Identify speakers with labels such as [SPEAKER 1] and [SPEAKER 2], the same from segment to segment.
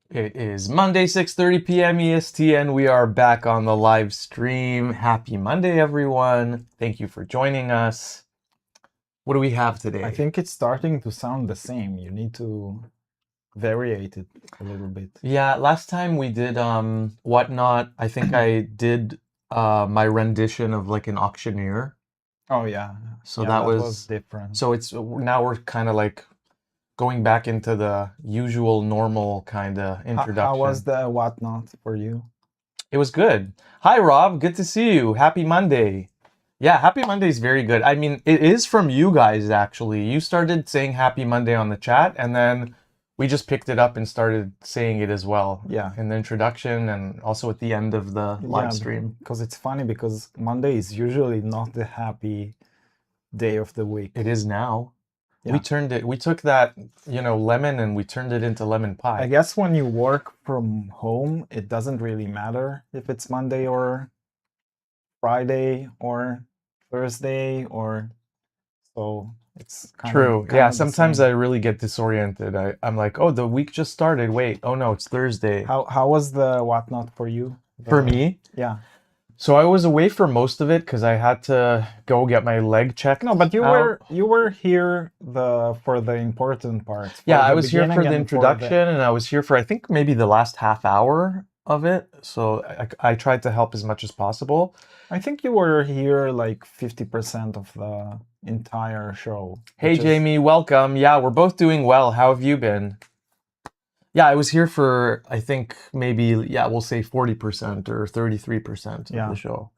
[SPEAKER 1] It is Monday, 6:30 p.m. EST, and we are back on the live stream. Happy Monday, everyone. Thank you for joining us. What do we have today?
[SPEAKER 2] I think it's starting to sound the same. You need to variate it a little bit.
[SPEAKER 1] Yeah, last time we did Whatnot, I think I did my rendition of like an auctioneer.
[SPEAKER 2] Oh yeah.
[SPEAKER 1] So
[SPEAKER 2] yeah,
[SPEAKER 1] that was
[SPEAKER 2] different.
[SPEAKER 1] So it's now we're kind of like going back into the usual normal kind of introduction.
[SPEAKER 2] How was the Whatnot for you?
[SPEAKER 1] It was good. Hi, Rob. Good to see you. Happy Monday. Yeah, Happy Monday is very good. I mean, it is from you guys, actually. You started saying Happy Monday on the chat, and then we just picked it up and started saying it as well.
[SPEAKER 2] Yeah.
[SPEAKER 1] In the introduction and also at the end of the live stream.
[SPEAKER 2] Because it's funny because Monday is usually not the happy day of the week.
[SPEAKER 1] It is now.
[SPEAKER 2] Yeah.
[SPEAKER 1] We took that, lemon and we turned it into lemon pie.
[SPEAKER 2] I guess when you work from home, it doesn't really matter if it's Monday or Friday or Thursday or so. It's kind
[SPEAKER 1] True.
[SPEAKER 2] of
[SPEAKER 1] Yeah,
[SPEAKER 2] the
[SPEAKER 1] sometimes
[SPEAKER 2] same.
[SPEAKER 1] I really get disoriented. I'm like, oh, the week just started. Wait, oh no, it's Thursday.
[SPEAKER 2] How was the Whatnot for you?
[SPEAKER 1] For me?
[SPEAKER 2] Yeah.
[SPEAKER 1] So I was away for most of it because I had to go get my leg checked.
[SPEAKER 2] No, but you
[SPEAKER 1] out.
[SPEAKER 2] were here for the important parts.
[SPEAKER 1] Yeah, I was here for the introduction, and I was here for I think maybe the last half hour of it. So I tried to help as much as possible.
[SPEAKER 2] I think you were here like 50% of the entire show.
[SPEAKER 1] Hey Jamie, welcome. Yeah, we're both doing well. How have you been? Yeah, I was here for, I think, maybe, we'll say 40% or 33% of the show.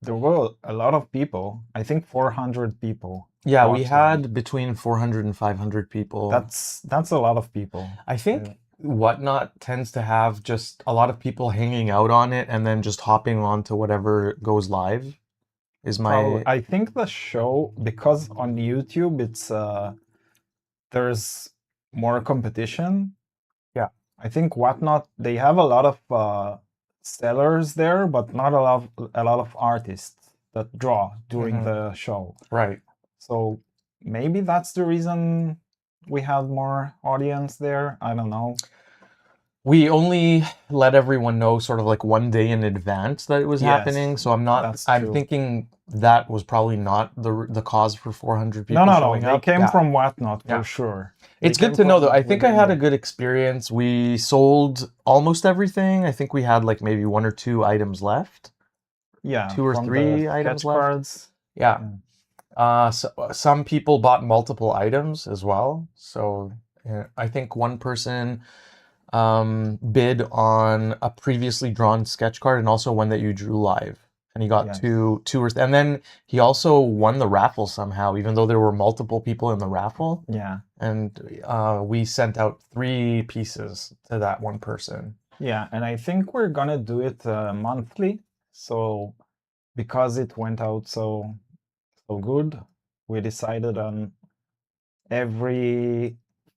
[SPEAKER 2] There were a lot of people. I think 400 people.
[SPEAKER 1] Yeah, we had between 400 and 500 people.
[SPEAKER 2] That's a lot of people.
[SPEAKER 1] I think Whatnot tends to have just a lot of people hanging out on it and then just hopping on to whatever goes live.
[SPEAKER 2] I think the show, because on YouTube, it's there's more competition.
[SPEAKER 1] Yeah.
[SPEAKER 2] I think Whatnot, they have a lot of sellers there, but not a lot of artists that draw during the show.
[SPEAKER 1] Right.
[SPEAKER 2] So maybe that's the reason we had more audience there. I don't know.
[SPEAKER 1] We only let everyone know sort of like one day in advance that it was happening. So I'm thinking that was probably not the cause for 400 people showing up.
[SPEAKER 2] They came from Whatnot for sure.
[SPEAKER 1] It's good to know though. I think I had a good experience. We sold almost everything. I think we had like maybe 1 or 2 items left.
[SPEAKER 2] Yeah.
[SPEAKER 1] 2 or 3 items left.
[SPEAKER 2] Cards.
[SPEAKER 1] Yeah. So some people bought multiple items as well. So I think one person bid on a previously drawn sketch card and also one that you drew live. And he got and then he also won the raffle somehow, even though there were multiple people in the raffle.
[SPEAKER 2] Yeah.
[SPEAKER 1] And we sent out 3 pieces to that one person.
[SPEAKER 2] Yeah, and I think we're gonna do it monthly. So because it went out so good, we decided on every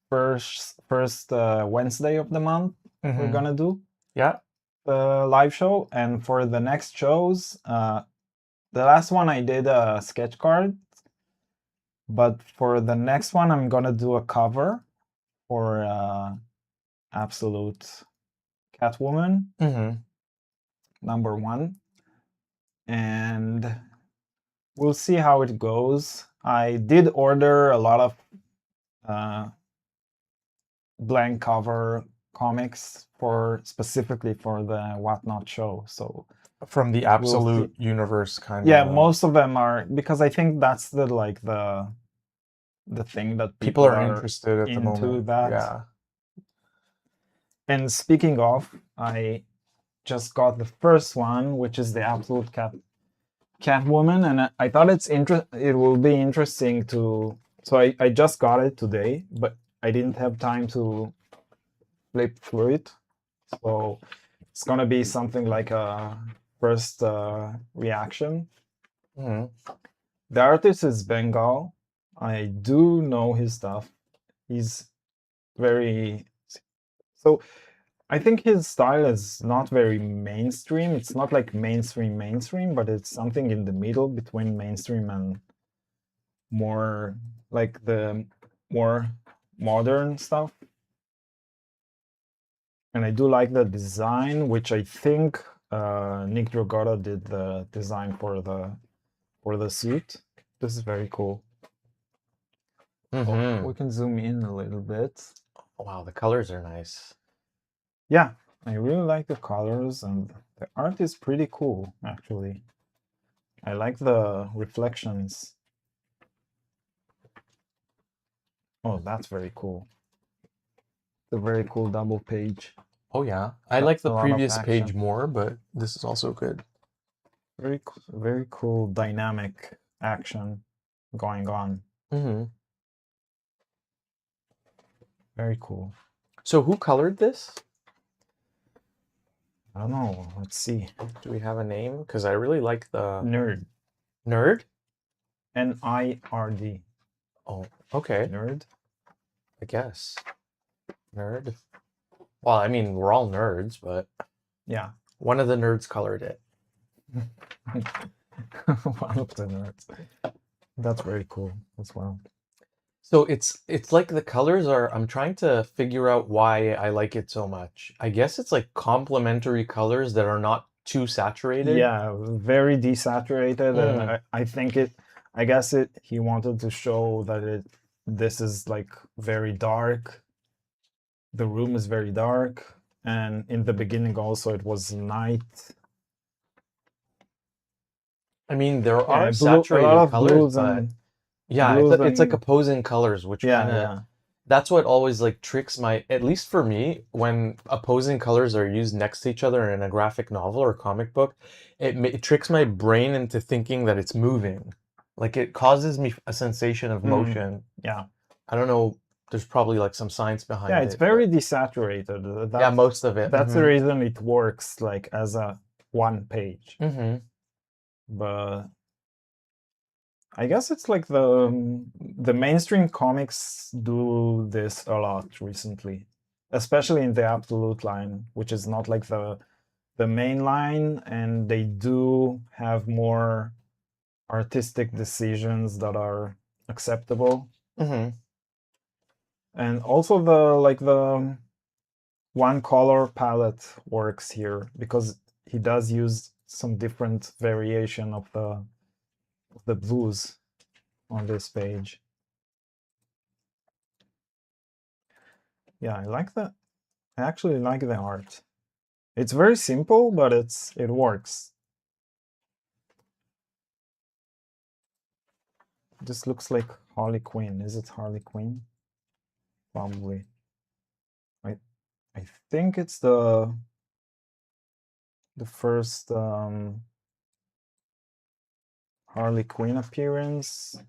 [SPEAKER 2] first Wednesday of the month we're gonna do.
[SPEAKER 1] Yeah.
[SPEAKER 2] The live show, and for the next shows, the last one I did a sketch card, but for the next one I'm gonna do a cover for Absolute Catwoman, number 1, and we'll see how it goes. I did order a lot of blank cover comics specifically for the Whatnot show. So
[SPEAKER 1] from the Absolute universe kind of.
[SPEAKER 2] Yeah, most of them are, because I think that's the thing that
[SPEAKER 1] people are interested at the moment.
[SPEAKER 2] That.
[SPEAKER 1] Yeah.
[SPEAKER 2] And speaking of, I just got the first one, which is the Absolute Catwoman, and I thought it will be interesting to. So I just got it today, but I didn't have time to flip through it. So it's gonna be something like a first reaction.
[SPEAKER 1] Mhm.
[SPEAKER 2] The artist is Bengal. I do know his stuff. He's very... So I think his style is not very mainstream. It's not like mainstream, but it's something in the middle between mainstream and more like the more modern stuff. And I do like the design, which I think Nick Drogotta did the design for the suit. This is very cool.
[SPEAKER 1] Mhm.
[SPEAKER 2] We can zoom in a little bit.
[SPEAKER 1] Wow, the colors are nice.
[SPEAKER 2] Yeah, I really like the colors, and the art is pretty cool, actually. I like the reflections. Oh, that's very cool. It's a very cool double page.
[SPEAKER 1] Oh yeah, I like the
[SPEAKER 2] A lot of
[SPEAKER 1] previous page
[SPEAKER 2] action.
[SPEAKER 1] more, but this is also good.
[SPEAKER 2] Very cool dynamic action going on.
[SPEAKER 1] Mm-hmm.
[SPEAKER 2] Very cool.
[SPEAKER 1] So who colored this?
[SPEAKER 2] I don't know. Let's see.
[SPEAKER 1] Do we have a name? Because I really like the
[SPEAKER 2] Nerd.
[SPEAKER 1] Nerd.
[SPEAKER 2] Nird.
[SPEAKER 1] Oh, okay.
[SPEAKER 2] Nerd.
[SPEAKER 1] I guess. Nerd. Well, I mean, we're all nerds, but
[SPEAKER 2] yeah,
[SPEAKER 1] one of the nerds colored it.
[SPEAKER 2] One of the nerds. That's very cool as well.
[SPEAKER 1] So it's like the colors are, I'm trying to figure out why I like it so much. I guess it's like complementary colors that are not too saturated.
[SPEAKER 2] Yeah, very desaturated, and I think I guess he wanted to show that this is like very dark. The room is very dark, and in the beginning also it was night.
[SPEAKER 1] I mean, there are
[SPEAKER 2] a
[SPEAKER 1] saturated
[SPEAKER 2] lot of
[SPEAKER 1] colors,
[SPEAKER 2] blues
[SPEAKER 1] but
[SPEAKER 2] and
[SPEAKER 1] yeah, it's like opposing colors, which kind of that's what always like tricks my, at least for me, when opposing colors are used next to each other in a graphic novel or comic book, it tricks my brain into thinking that it's moving. Like it causes me a sensation of motion.
[SPEAKER 2] Yeah.
[SPEAKER 1] I don't know. There's probably like some science behind it.
[SPEAKER 2] Yeah, it's very desaturated.
[SPEAKER 1] Yeah, most of it.
[SPEAKER 2] That's the reason it works like as a one page.
[SPEAKER 1] Mm-hmm.
[SPEAKER 2] But I guess it's like the mainstream comics do this a lot recently, especially in the Absolute line, which is not like the main line, and they do have more artistic decisions that are acceptable.
[SPEAKER 1] Mm-hmm.
[SPEAKER 2] And also the one color palette works here because he does use some different variation of the blues on this page. Yeah, I actually like the art. It's very simple, but it works. This looks like Harley Quinn. Is it Harley Quinn? Probably. I think it's the first Harley Quinn appearance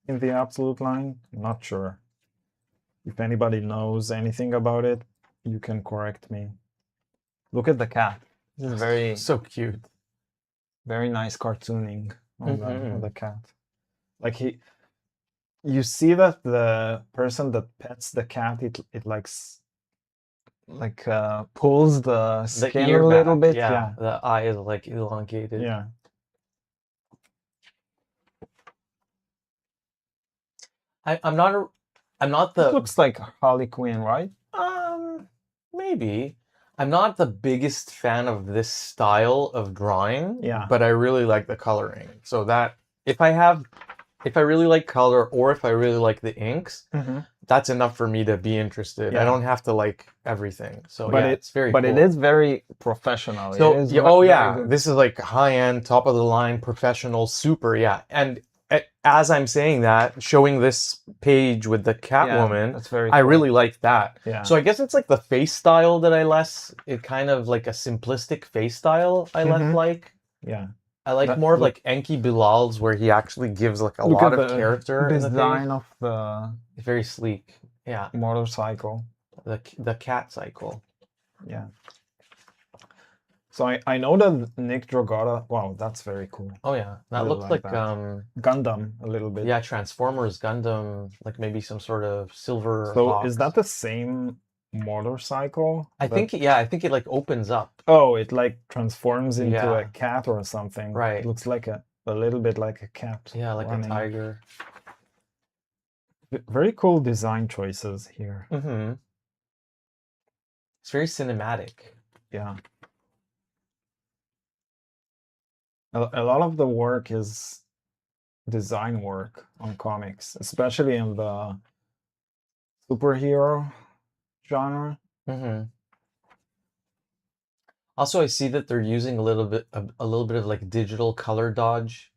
[SPEAKER 2] in the Absolute line. I'm not sure. If anybody knows anything about it, you can correct me. Look at the cat. This is very
[SPEAKER 1] so cute.
[SPEAKER 2] Very nice cartooning on the cat. Like you see that the person that pets the cat, it pulls the skin a little bit.
[SPEAKER 1] Yeah, the eye is like elongated.
[SPEAKER 2] Yeah.
[SPEAKER 1] I'm not the.
[SPEAKER 2] It looks like Harley Quinn, right?
[SPEAKER 1] Maybe. I'm not the biggest fan of this style of drawing.
[SPEAKER 2] Yeah.
[SPEAKER 1] But I really like the coloring. So that if I really like color or if I really like the inks, that's enough for me to be interested. Yeah. I don't have to like everything. So but it's very cool.
[SPEAKER 2] But it is very professional.
[SPEAKER 1] So this is like high-end, top of the line, professional, super, and as I'm saying that, showing this page with the Catwoman, that's very cool. I really like that. Yeah. So I guess it's like the face style that it kind of like a simplistic face style I less like. Yeah. I like more of like Enki Bilal's where he actually gives like a lot of character.
[SPEAKER 2] Design of the
[SPEAKER 1] very sleek. Yeah.
[SPEAKER 2] Motorcycle.
[SPEAKER 1] The cat cycle.
[SPEAKER 2] Yeah. So I know that Nick Drogata. Wow, that's very cool.
[SPEAKER 1] Oh yeah, that
[SPEAKER 2] Really
[SPEAKER 1] looks
[SPEAKER 2] like
[SPEAKER 1] like
[SPEAKER 2] that. Gundam a little bit.
[SPEAKER 1] yeah, Transformers, Gundam, like maybe some sort of silver
[SPEAKER 2] So is that
[SPEAKER 1] fox.
[SPEAKER 2] the same motorcycle?
[SPEAKER 1] I think yeah, I think it like opens up.
[SPEAKER 2] Oh, it like transforms into a
[SPEAKER 1] Yeah,
[SPEAKER 2] cat or something. It
[SPEAKER 1] right.
[SPEAKER 2] looks like a little bit like a cat
[SPEAKER 1] Yeah, like a
[SPEAKER 2] running.
[SPEAKER 1] tiger.
[SPEAKER 2] Very cool design choices here.
[SPEAKER 1] Mm-hmm. It's very cinematic.
[SPEAKER 2] Yeah. A lot of the work is design work on comics, especially in the superhero genre.
[SPEAKER 1] Mm-hmm. Also, I see that they're using a little bit of like digital color dodge,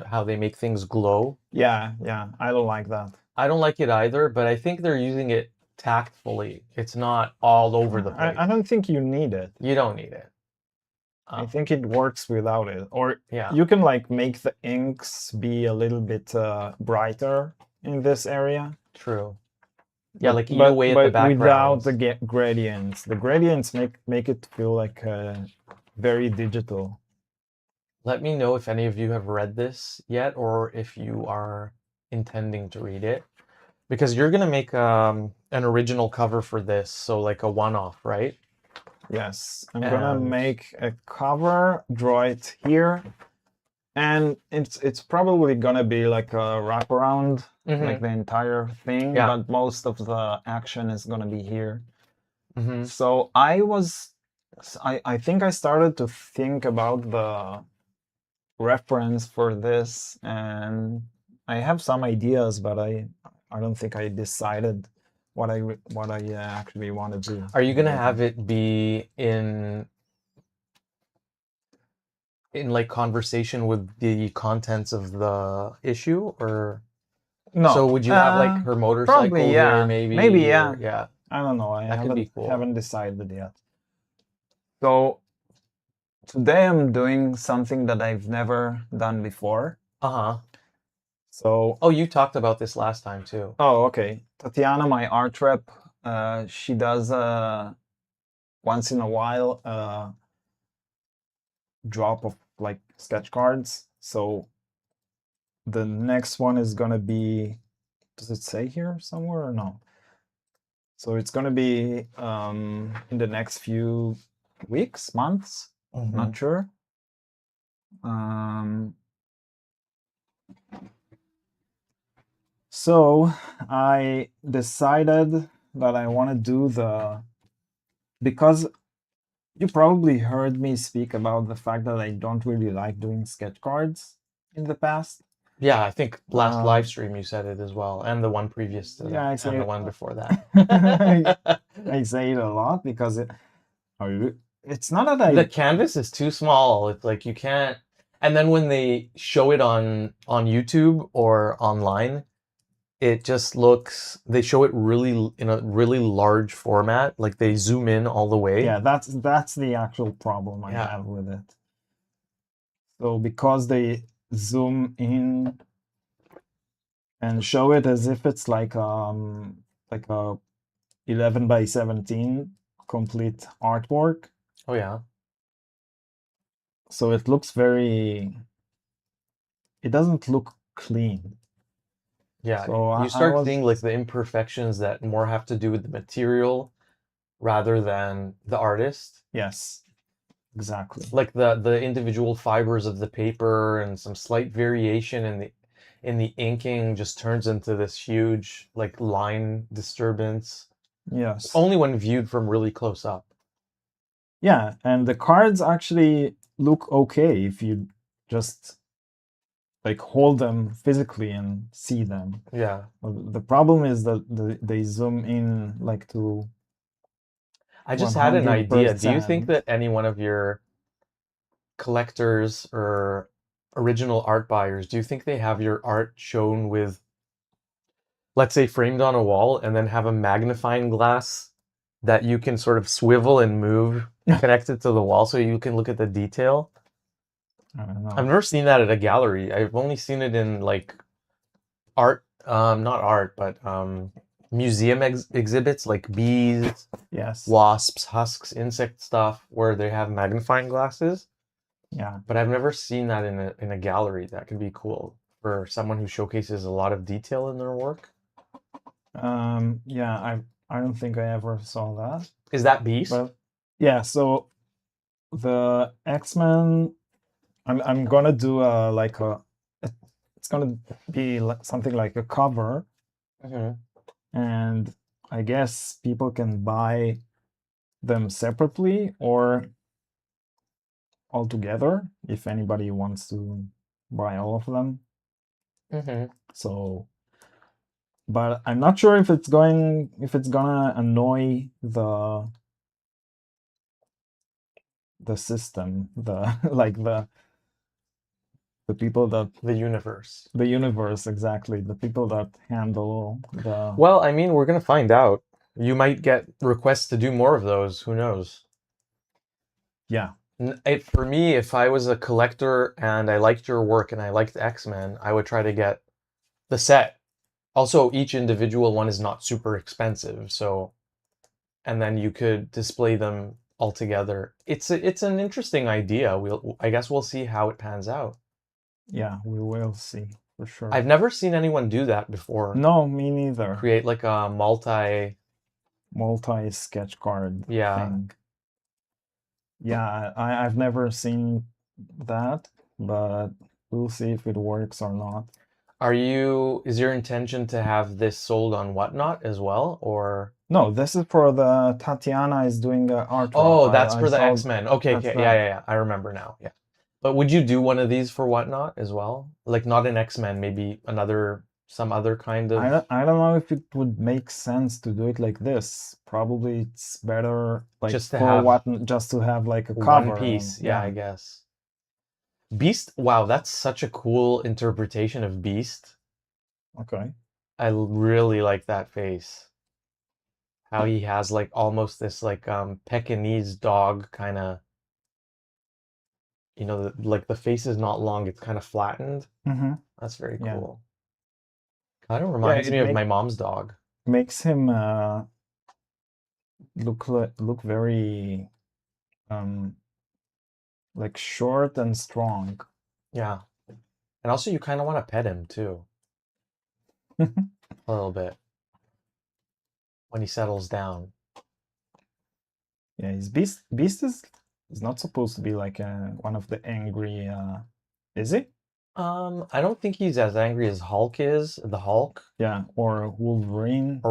[SPEAKER 1] how they make things glow.
[SPEAKER 2] Yeah, I don't like that.
[SPEAKER 1] I don't like it either, but I think they're using it tactfully. It's not all over the place.
[SPEAKER 2] I don't think you need it.
[SPEAKER 1] You don't need it.
[SPEAKER 2] I think it works without it. Or
[SPEAKER 1] Yeah,
[SPEAKER 2] you can like make the inks be a little bit brighter in this area.
[SPEAKER 1] true. Yeah, like eat away at the
[SPEAKER 2] without
[SPEAKER 1] backgrounds.
[SPEAKER 2] the gradients. The gradients make it feel like very digital.
[SPEAKER 1] Let me know if any of you have read this yet, or if you are intending to read it, because you're gonna make an original cover for this, so like a one-off, right?
[SPEAKER 2] Yes, I'm gonna
[SPEAKER 1] And
[SPEAKER 2] make a cover, draw it here, and it's probably gonna be like a wraparound, like the entire thing,
[SPEAKER 1] Yeah.
[SPEAKER 2] but most of the action is gonna be here.
[SPEAKER 1] Mm-hmm.
[SPEAKER 2] So I think I started to think about the reference for this, and I have some ideas, but I don't think I decided what I actually want to do.
[SPEAKER 1] Are you gonna have it be in like conversation with the contents of the issue, or
[SPEAKER 2] No.
[SPEAKER 1] so would you have like her motorcycle
[SPEAKER 2] Probably, yeah.
[SPEAKER 1] here, maybe?
[SPEAKER 2] Maybe, yeah.
[SPEAKER 1] Or, yeah.
[SPEAKER 2] I don't know. I
[SPEAKER 1] That could be cool.
[SPEAKER 2] haven't decided yet. So today I'm doing something that I've never done before.
[SPEAKER 1] Uh-huh.
[SPEAKER 2] So
[SPEAKER 1] Oh, you talked about this last time too.
[SPEAKER 2] oh, okay. Tatiana, my art rep, she does once in a while drop of like sketch cards. So the next one is gonna be, does it say here somewhere or no? So it's gonna be in the next few weeks, months, not sure. So I decided that I want to do because you probably heard me speak about the fact that I don't really like doing sketch cards in the past.
[SPEAKER 1] Yeah, I think last live stream you said it as well, and the one previous to
[SPEAKER 2] Yeah,
[SPEAKER 1] that, and the one before that.
[SPEAKER 2] I say it a lot because it's not that
[SPEAKER 1] The canvas is too small. It's like you can't. And then when they show it on YouTube or online, it just looks. They show it really in a really large format. Like they zoom in all the way.
[SPEAKER 2] Yeah, that's the actual problem I have with it. So because they zoom in and show it as if it's like a 11 by 17 complete artwork.
[SPEAKER 1] Oh yeah.
[SPEAKER 2] So it looks very. It doesn't look clean.
[SPEAKER 1] Yeah,
[SPEAKER 2] so
[SPEAKER 1] you start seeing like the imperfections that more have to do with the material rather than the artist.
[SPEAKER 2] Yes, exactly.
[SPEAKER 1] Like the individual fibers of the paper and some slight variation in the inking just turns into this huge like line disturbance.
[SPEAKER 2] Yes.
[SPEAKER 1] Only when viewed from really close up.
[SPEAKER 2] Yeah, and the cards actually look okay if you just like hold them physically and see them.
[SPEAKER 1] Yeah.
[SPEAKER 2] The problem is that they zoom in like to.
[SPEAKER 1] I just had an idea. Do you think that any one of your collectors or original art buyers, do you think they have your art shown with, let's say, framed on a wall and then have a magnifying glass that you can sort of swivel and move connected to the wall so you can look at the detail?
[SPEAKER 2] I don't know.
[SPEAKER 1] I've never seen that at a gallery. I've only seen it in like art, not art, but museum exhibits like bees,
[SPEAKER 2] Yes.
[SPEAKER 1] wasps, husks, insect stuff where they have magnifying glasses.
[SPEAKER 2] Yeah.
[SPEAKER 1] But I've never seen that in a gallery. That could be cool for someone who showcases a lot of detail in their work.
[SPEAKER 2] Yeah, I don't think I ever saw that.
[SPEAKER 1] Is that Beast?
[SPEAKER 2] But yeah, so the X-Men, I'm gonna do it's gonna be like something like a cover, and I guess people can buy them separately or all together if anybody wants to buy all of them. So, but I'm not sure if it's gonna annoy the system, the like the people that
[SPEAKER 1] The universe.
[SPEAKER 2] the universe, exactly, the people that handle the
[SPEAKER 1] Well, I mean, we're gonna find out. You might get requests to do more of those. Who knows?
[SPEAKER 2] yeah.
[SPEAKER 1] For me, if I was a collector and I liked your work and I liked X-Men, I would try to get the set. Also, each individual one is not super expensive, so and then you could display them all together. It's an interesting idea. I guess we'll see how it pans out.
[SPEAKER 2] Yeah, we will see for sure.
[SPEAKER 1] I've never seen anyone do that before.
[SPEAKER 2] No, me neither.
[SPEAKER 1] Create like a multi
[SPEAKER 2] sketch card
[SPEAKER 1] Yeah.
[SPEAKER 2] thing. Yeah, I've never seen that, but we'll see if it works or not.
[SPEAKER 1] Is your intention to have this sold on Whatnot as well, or?
[SPEAKER 2] No, this is for the Tatiana is doing art.
[SPEAKER 1] Oh, that's for the
[SPEAKER 2] saw-
[SPEAKER 1] X-Men. Okay,
[SPEAKER 2] that's
[SPEAKER 1] okay.
[SPEAKER 2] the-
[SPEAKER 1] Yeah. I remember now. Yeah. But would you do one of these for Whatnot as well? Like not an X-Men, maybe some other kind of.
[SPEAKER 2] I don't know if it would make sense to do it like this. Probably it's better like
[SPEAKER 1] Just to
[SPEAKER 2] for
[SPEAKER 1] have
[SPEAKER 2] just to have like a cover.
[SPEAKER 1] one piece. Yeah, I guess. Beast. Wow, that's such a cool interpretation of Beast.
[SPEAKER 2] Okay.
[SPEAKER 1] I really like that face. How he has like almost this like Pekingese dog kind of, like the face is not long, it's kind of flattened. That's very cool. Kind of reminds me of my mom's dog.
[SPEAKER 2] Makes him look very like short and strong.
[SPEAKER 1] Yeah. And also you kind of want to pet him too. A little bit. When he settles down.
[SPEAKER 2] Yeah, his Beast is not supposed to be like one of the angry is he?
[SPEAKER 1] I don't think he's as angry as Hulk is, the Hulk.
[SPEAKER 2] Yeah, or Wolverine.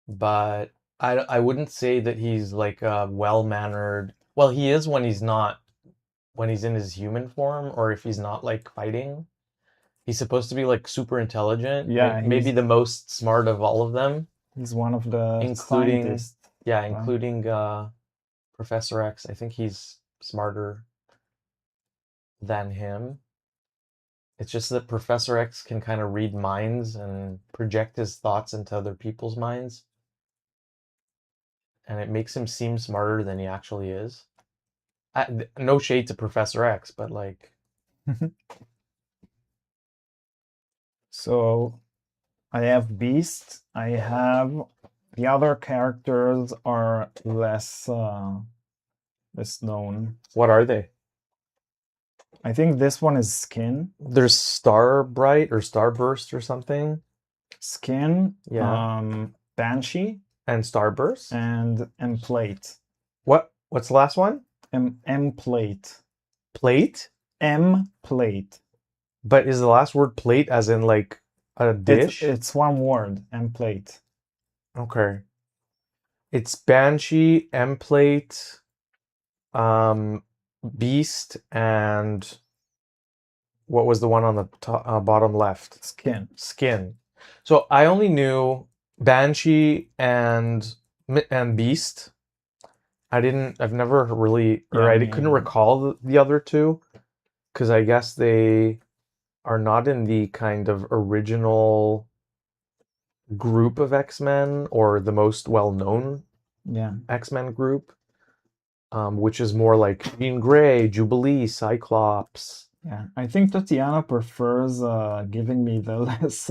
[SPEAKER 1] But I wouldn't say that he's like well-mannered. Well, he is when he's in his human form, or if he's not like fighting. He's supposed to be like super intelligent.
[SPEAKER 2] Yeah,
[SPEAKER 1] maybe the most smart of all of them.
[SPEAKER 2] He's one of the
[SPEAKER 1] including
[SPEAKER 2] scientists.
[SPEAKER 1] Yeah, including Professor X. I think he's smarter than him. It's just that Professor X can kind of read minds and project his thoughts into other people's minds. And it makes him seem smarter than he actually is. No shade to Professor X, but like...
[SPEAKER 2] So, I have Beast. I have... The other characters are less known.
[SPEAKER 1] What are they?
[SPEAKER 2] I think this one is Skin.
[SPEAKER 1] There's Starbright or Starburst or something.
[SPEAKER 2] Skin.
[SPEAKER 1] Yeah.
[SPEAKER 2] Banshee.
[SPEAKER 1] And Starburst.
[SPEAKER 2] And Emplate.
[SPEAKER 1] What's the last one?
[SPEAKER 2] Emplate.
[SPEAKER 1] Plate?
[SPEAKER 2] Emplate.
[SPEAKER 1] But is the last word plate as in like a dish?
[SPEAKER 2] It's one word. Emplate.
[SPEAKER 1] Okay. It's Banshee, Emplate, Beast, and what was the one on the bottom left?
[SPEAKER 2] Skin.
[SPEAKER 1] So I only knew Banshee and Beast. I've never really, I couldn't recall the other two, because I guess they are not in the kind of original group of X-Men, or the most well-known X-Men group, which is more like Jean Grey, Jubilee, Cyclops.
[SPEAKER 2] Yeah, I think Tatiana prefers giving me the less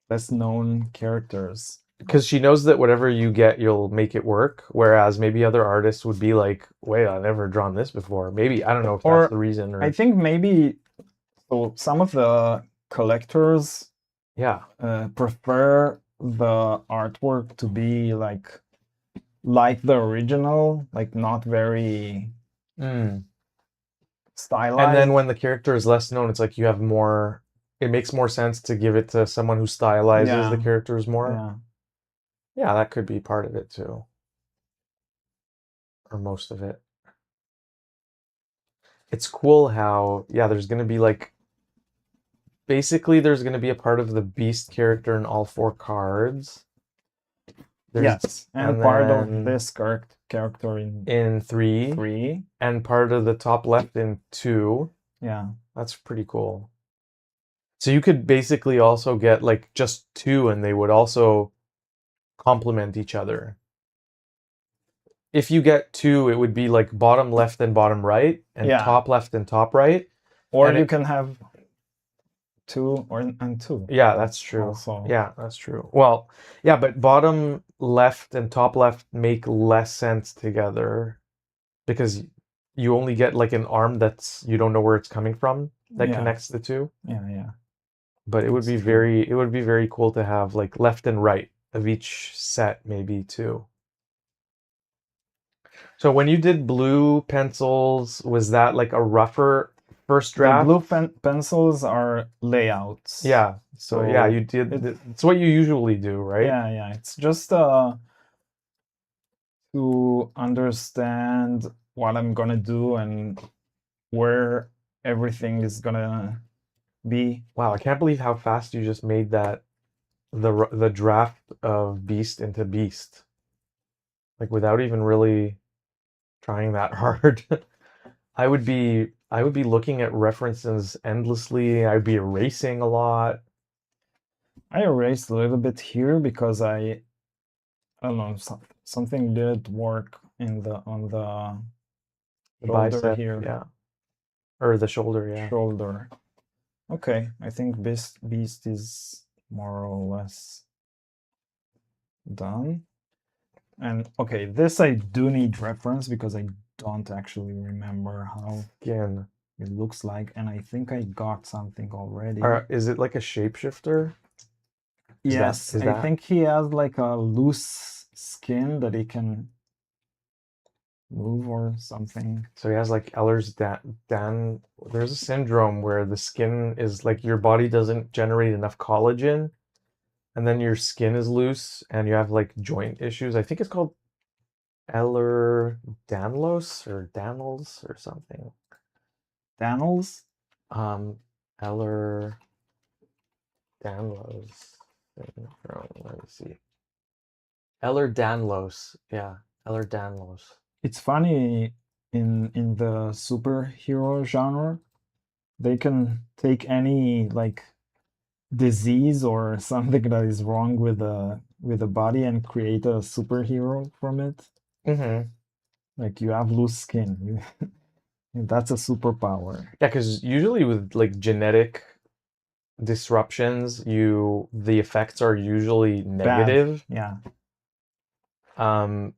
[SPEAKER 2] less known characters.
[SPEAKER 1] Because she knows that whatever you get, you'll make it work. Whereas maybe other artists would be like, wait, I've never drawn this before. Maybe, I don't know if that's the reason. Or
[SPEAKER 2] I think maybe so some of the collectors
[SPEAKER 1] yeah,
[SPEAKER 2] prefer the artwork to be like the original, like not very stylized.
[SPEAKER 1] And then when the character is less known, it's like you have more. It makes more sense to give it to someone who stylizes the characters more. Yeah, that could be part of it too, or most of it. It's cool how there's gonna be like. Basically, there's going to be a part of the Beast character in all 4 cards.
[SPEAKER 2] Yes, and part of this character
[SPEAKER 1] in 3. And part of the top left in 2.
[SPEAKER 2] Yeah.
[SPEAKER 1] That's pretty cool. So you could basically also get like just 2 and they would also complement each other. If you get 2, it would be like bottom left and bottom right, and top left and top right.
[SPEAKER 2] Or you can have 2 and 2.
[SPEAKER 1] Yeah, that's true.
[SPEAKER 2] Also.
[SPEAKER 1] Yeah, that's true. Well, yeah, but bottom left and top left make less sense together because you only get like an arm that's you don't know where it's coming from that connects the 2.
[SPEAKER 2] Yeah.
[SPEAKER 1] But it would be very cool to have like left and right of each set maybe too. So when you did blue pencils, was that like a rougher first draft?
[SPEAKER 2] The blue pencils are layouts.
[SPEAKER 1] Yeah. So yeah, you did. It's what you usually do, right?
[SPEAKER 2] Yeah. It's just to understand what I'm gonna do and where everything is gonna be.
[SPEAKER 1] Wow, I can't believe how fast you just made that the draft of Beast into Beast. Like without even really trying that hard. I would be looking at references endlessly. I'd be erasing a lot.
[SPEAKER 2] I erased a little bit here because I don't know, something didn't work on the shoulder
[SPEAKER 1] bicep
[SPEAKER 2] here.
[SPEAKER 1] Yeah. Or the shoulder, yeah.
[SPEAKER 2] Shoulder. Okay, I think Beast is more or less done. And okay, this I do need reference because I don't actually remember how
[SPEAKER 1] Skin
[SPEAKER 2] it looks like, and I think I got something already.
[SPEAKER 1] Is it like a shapeshifter?
[SPEAKER 2] Yes, I think he has like a loose skin that he can move or something.
[SPEAKER 1] So he has like Ehlers-Danlos. There's a syndrome where the skin is like your body doesn't generate enough collagen, and then your skin is loose, and you have like joint issues. I think it's called Ehlers-Danlos or Danlos or something.
[SPEAKER 2] Danlos?
[SPEAKER 1] Ehlers-Danlos syndrome. Let me see. Ehlers-Danlos. Yeah, Ehlers-Danlos.
[SPEAKER 2] It's funny in the superhero genre, they can take any like disease or something that is wrong with the body and create a superhero from it.
[SPEAKER 1] Mm-hmm.
[SPEAKER 2] Like you have loose skin, that's a superpower.
[SPEAKER 1] Yeah, because usually with like genetic disruptions, the effects are usually negative.
[SPEAKER 2] Bad. Yeah.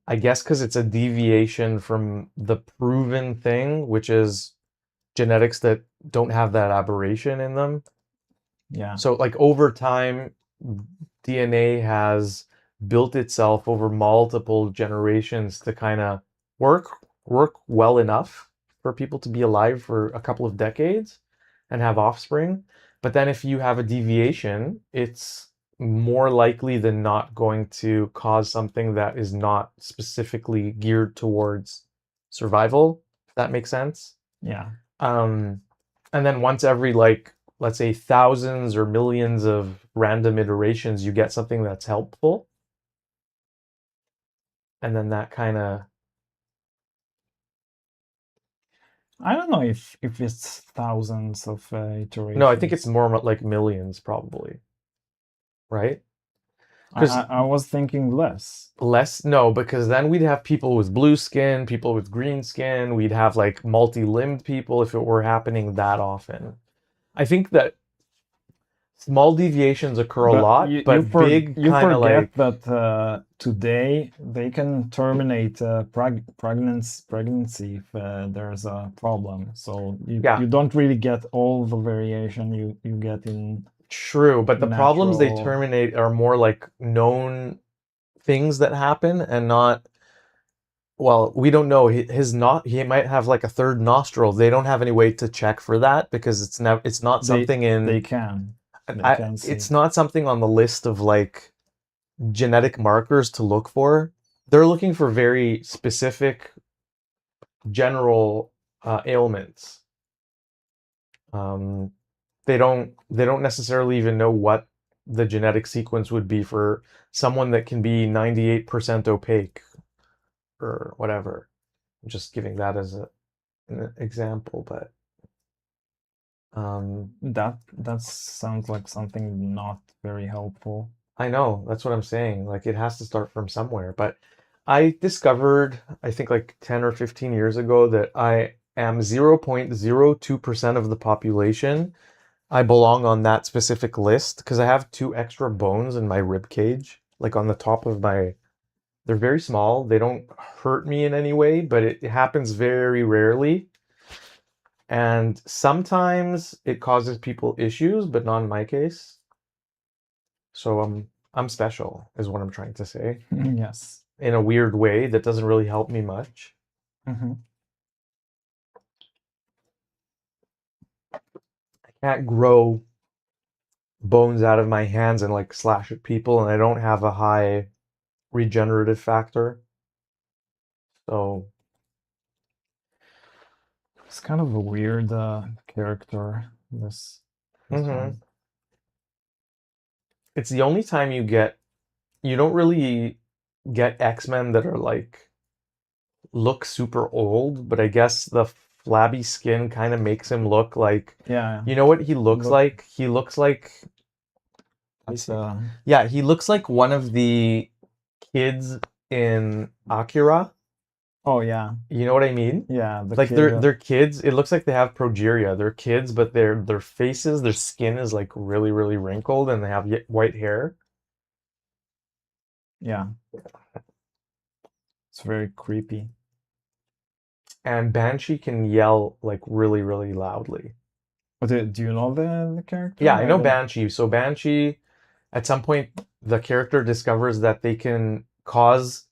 [SPEAKER 1] I guess because it's a deviation from the proven thing, which is genetics that don't have that aberration in them.
[SPEAKER 2] Yeah.
[SPEAKER 1] So like over time, DNA has built itself over multiple generations to kind of work well enough for people to be alive for a couple of decades and have offspring. But then if you have a deviation, it's more likely than not going to cause something that is not specifically geared towards survival, if that makes sense.
[SPEAKER 2] Yeah.
[SPEAKER 1] And then once every like, let's say thousands or millions of random iterations, you get something that's helpful. And then that kind of...
[SPEAKER 2] I don't know if it's thousands of iterations.
[SPEAKER 1] No, I think it's more like millions probably. Right?
[SPEAKER 2] I was thinking less.
[SPEAKER 1] Less? No, because then we'd have people with blue skin, people with green skin. We'd have like multi-limbed people if it were happening that often. I think that Small deviations occur a lot,
[SPEAKER 2] you
[SPEAKER 1] but big
[SPEAKER 2] you
[SPEAKER 1] kind of
[SPEAKER 2] forget
[SPEAKER 1] like
[SPEAKER 2] that today they can terminate pregnancy if there's a problem. So
[SPEAKER 1] yeah,
[SPEAKER 2] you don't really get all the variation you get in
[SPEAKER 1] true. But the problems they
[SPEAKER 2] natural.
[SPEAKER 1] terminate are more like known things that happen and not. Well, we don't know. His not he might have like a third nostril. They don't have any way to check for that because it's not something
[SPEAKER 2] They
[SPEAKER 1] in
[SPEAKER 2] can see.
[SPEAKER 1] it's not something on the list of like genetic markers to look for. They're looking for very specific general ailments. Um, they don't necessarily even know what the genetic sequence would be for someone that can be 98% opaque or whatever. I'm just giving that as an example, but
[SPEAKER 2] That sounds like something not very helpful.
[SPEAKER 1] I know that's what I'm saying. Like it has to start from somewhere. But I discovered, I think like 10 or 15 years ago, that I am 0.02% of the population. I belong on that specific list because I have two extra bones in my rib cage, like on the top of my. They're very small. They don't hurt me in any way, but it happens very rarely. And sometimes it causes people issues, but not in my case. So I'm special, is what I'm trying to say,
[SPEAKER 2] Yes.
[SPEAKER 1] in a weird way that doesn't really help me much.
[SPEAKER 2] Mm-hmm.
[SPEAKER 1] I can't grow bones out of my hands and like slash at people, and I don't have a high regenerative factor. So
[SPEAKER 2] It's kind of a weird character. This
[SPEAKER 1] mhm.
[SPEAKER 2] one.
[SPEAKER 1] It's the only time you don't really get X-Men that are like look super old, but I guess the flabby skin kind of makes him look like,
[SPEAKER 2] Yeah.
[SPEAKER 1] you know what he looks
[SPEAKER 2] Look,
[SPEAKER 1] like? He looks like, let me
[SPEAKER 2] that's
[SPEAKER 1] see. Yeah, he looks like one of the kids in Akira.
[SPEAKER 2] oh yeah.
[SPEAKER 1] You know what I mean?
[SPEAKER 2] Yeah, the
[SPEAKER 1] Like
[SPEAKER 2] kid.
[SPEAKER 1] they're kids. It looks like they have progeria. They're kids, but their faces, their skin is like really really wrinkled, and they have white hair.
[SPEAKER 2] Yeah. It's very creepy.
[SPEAKER 1] And Banshee can yell like really really loudly.
[SPEAKER 2] But do you know the character?
[SPEAKER 1] Yeah, I
[SPEAKER 2] I
[SPEAKER 1] know
[SPEAKER 2] don't.
[SPEAKER 1] Banshee. So Banshee, at some point, the character discovers that they can cause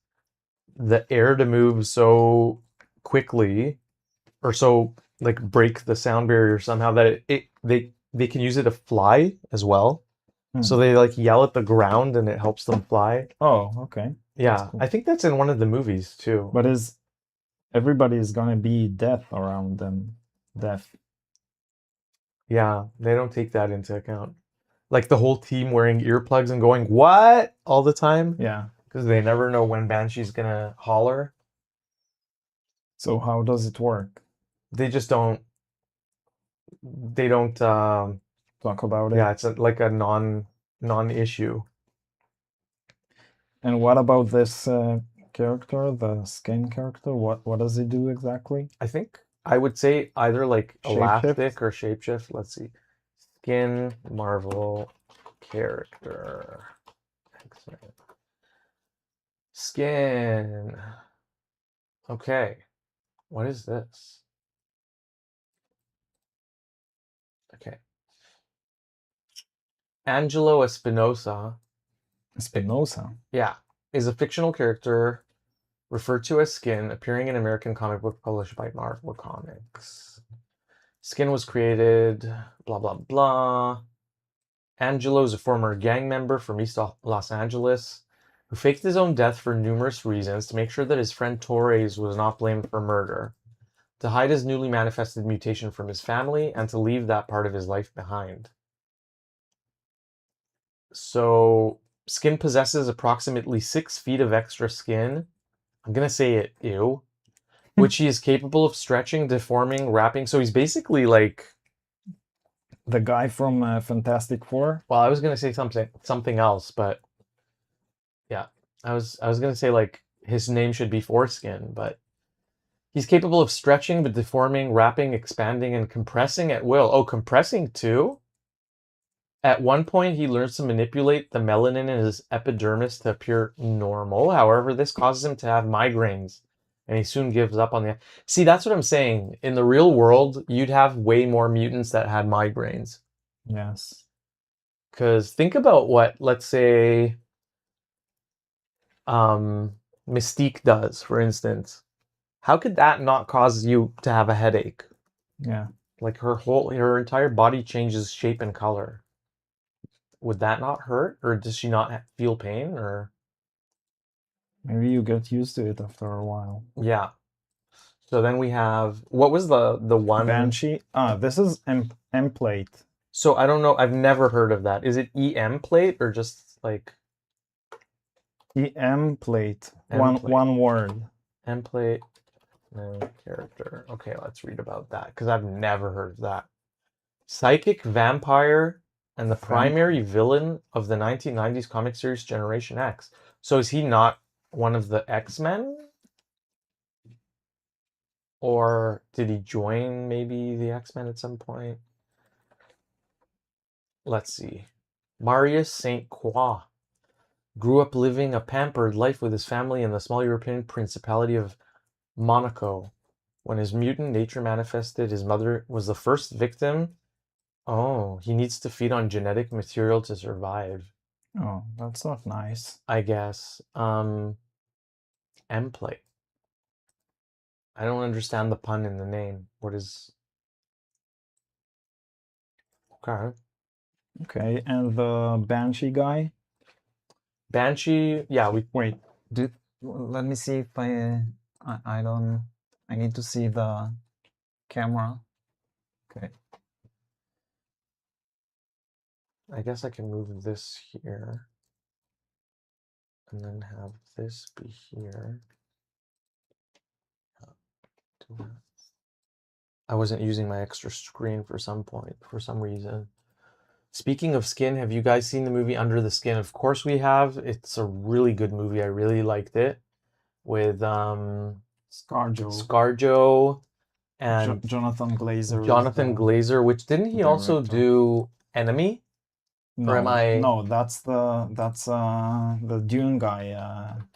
[SPEAKER 1] the air to move so quickly, or so like break the sound barrier somehow that they can use it to fly as well. So
[SPEAKER 2] Hmm.
[SPEAKER 1] they like yell at the ground and it helps them fly.
[SPEAKER 2] Oh, okay. That's
[SPEAKER 1] Yeah,
[SPEAKER 2] cool.
[SPEAKER 1] I think that's in one of the movies too.
[SPEAKER 2] But is everybody is gonna be deaf around them? Deaf.
[SPEAKER 1] Yeah, they don't take that into account. Like the whole team wearing earplugs and going, "What?" all the time
[SPEAKER 2] Yeah.
[SPEAKER 1] because they never know when Banshee's gonna holler.
[SPEAKER 2] So how does it work?
[SPEAKER 1] They just don't
[SPEAKER 2] Talk about it.
[SPEAKER 1] yeah, it's like a non-issue.
[SPEAKER 2] And what about this character, the skin character? What does he do exactly?
[SPEAKER 1] I think I would say either like
[SPEAKER 2] Shapeshift?
[SPEAKER 1] elastic or shapeshift. Let's see. Skin Marvel character. Skin. Okay. What is this? Okay. Angelo Espinosa,
[SPEAKER 2] Spinoza.
[SPEAKER 1] yeah, is a fictional character referred to as Skin, appearing in American comic book published by Marvel Comics. Skin was created, blah, blah, blah. Angelo is a former gang member from East Los Angeles who faked his own death for numerous reasons to make sure that his friend Torres was not blamed for murder, to hide his newly manifested mutation from his family, and to leave that part of his life behind. So, Skin possesses approximately 6 feet of extra skin. I'm going to say it, ew. Which he is capable of stretching, deforming, wrapping. So he's basically like,
[SPEAKER 2] The guy from Fantastic Four.
[SPEAKER 1] well, I was gonna say something else, but yeah, I was gonna say like his name should be Foreskin, but he's capable of stretching, but deforming, wrapping, expanding, and compressing at will. Oh, compressing too? At one point, he learns to manipulate the melanin in his epidermis to appear normal. However, this causes him to have migraines, and he soon gives up on the. See, that's what I'm saying. In the real world, you'd have way more mutants that had migraines.
[SPEAKER 2] Yes.
[SPEAKER 1] Because think about what, let's say, Mystique does, for instance. How could that not cause you to have a headache?
[SPEAKER 2] Yeah.
[SPEAKER 1] Like her entire body changes shape and color. Would that not hurt, or does she not feel pain, or?
[SPEAKER 2] Maybe you get used to it after a while.
[SPEAKER 1] Yeah. So then we have, what was the one?
[SPEAKER 2] Banshee. This is Emplate.
[SPEAKER 1] So I don't know. I've never heard of that. Is it Emplate or just like
[SPEAKER 2] Emplate.
[SPEAKER 1] Emplate?
[SPEAKER 2] One word.
[SPEAKER 1] Emplate. No character. Okay, let's read about that because I've never heard of that. Psychic vampire and the primary villain of the 1990s comic series Generation X. So is he not one of the X-Men? Or did he join maybe the X-Men at some point? Let's see. Marius St. Croix grew up living a pampered life with his family in the small European principality of Monaco. When his mutant nature manifested, his mother was the first victim. Oh, he needs to feed on genetic material to survive.
[SPEAKER 2] Oh, that's not nice.
[SPEAKER 1] I guess. Emplate. I don't understand the pun in the name. What is... Okay.
[SPEAKER 2] Okay, and the Banshee guy?
[SPEAKER 1] Banshee, yeah, we...
[SPEAKER 2] Wait, let me see if I don't... I need to see the camera. Okay.
[SPEAKER 1] I guess I can move this here. And then have this be here. I wasn't using my extra screen for some reason. Speaking of skin, have you guys seen the movie Under the Skin? Of course we have. It's a really good movie. I really liked it. With Scarjo and
[SPEAKER 2] Jonathan Glazer.
[SPEAKER 1] Jonathan Glazer, which didn't he also do Enemy?
[SPEAKER 2] No,
[SPEAKER 1] or am I...
[SPEAKER 2] no, that's the Dune guy.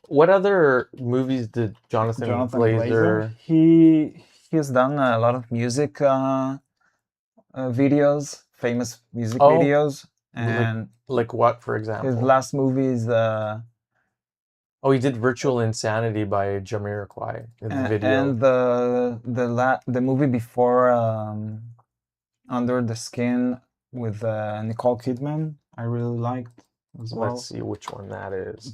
[SPEAKER 1] What other movies did Jonathan Glazer?
[SPEAKER 2] He's done a lot of music videos, famous music videos, and
[SPEAKER 1] like what, for example?
[SPEAKER 2] his last movie is
[SPEAKER 1] oh, he did Virtual Insanity by Jamiroquai in the video.
[SPEAKER 2] And the movie before, Under the Skin with Nicole Kidman, I really liked as well.
[SPEAKER 1] Let's see which one that is.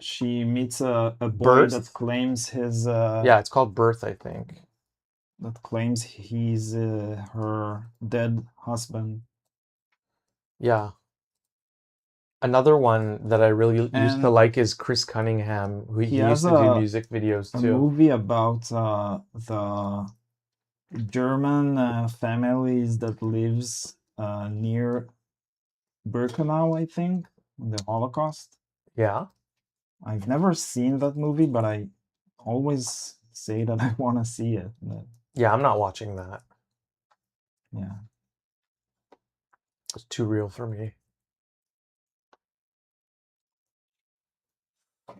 [SPEAKER 2] She meets a boy
[SPEAKER 1] Birth?
[SPEAKER 2] that claims his...
[SPEAKER 1] yeah, it's called Birth, I think.
[SPEAKER 2] That claims he's her dead husband.
[SPEAKER 1] Yeah. Another one that I really used to like is Chris Cunningham, who he used to do music videos too.
[SPEAKER 2] A movie about the German families that lives near Birkenau, I think, the Holocaust.
[SPEAKER 1] Yeah.
[SPEAKER 2] I've never seen that movie, but I always say that I want to see it. But...
[SPEAKER 1] yeah, I'm not watching that.
[SPEAKER 2] Yeah.
[SPEAKER 1] It's too real for me.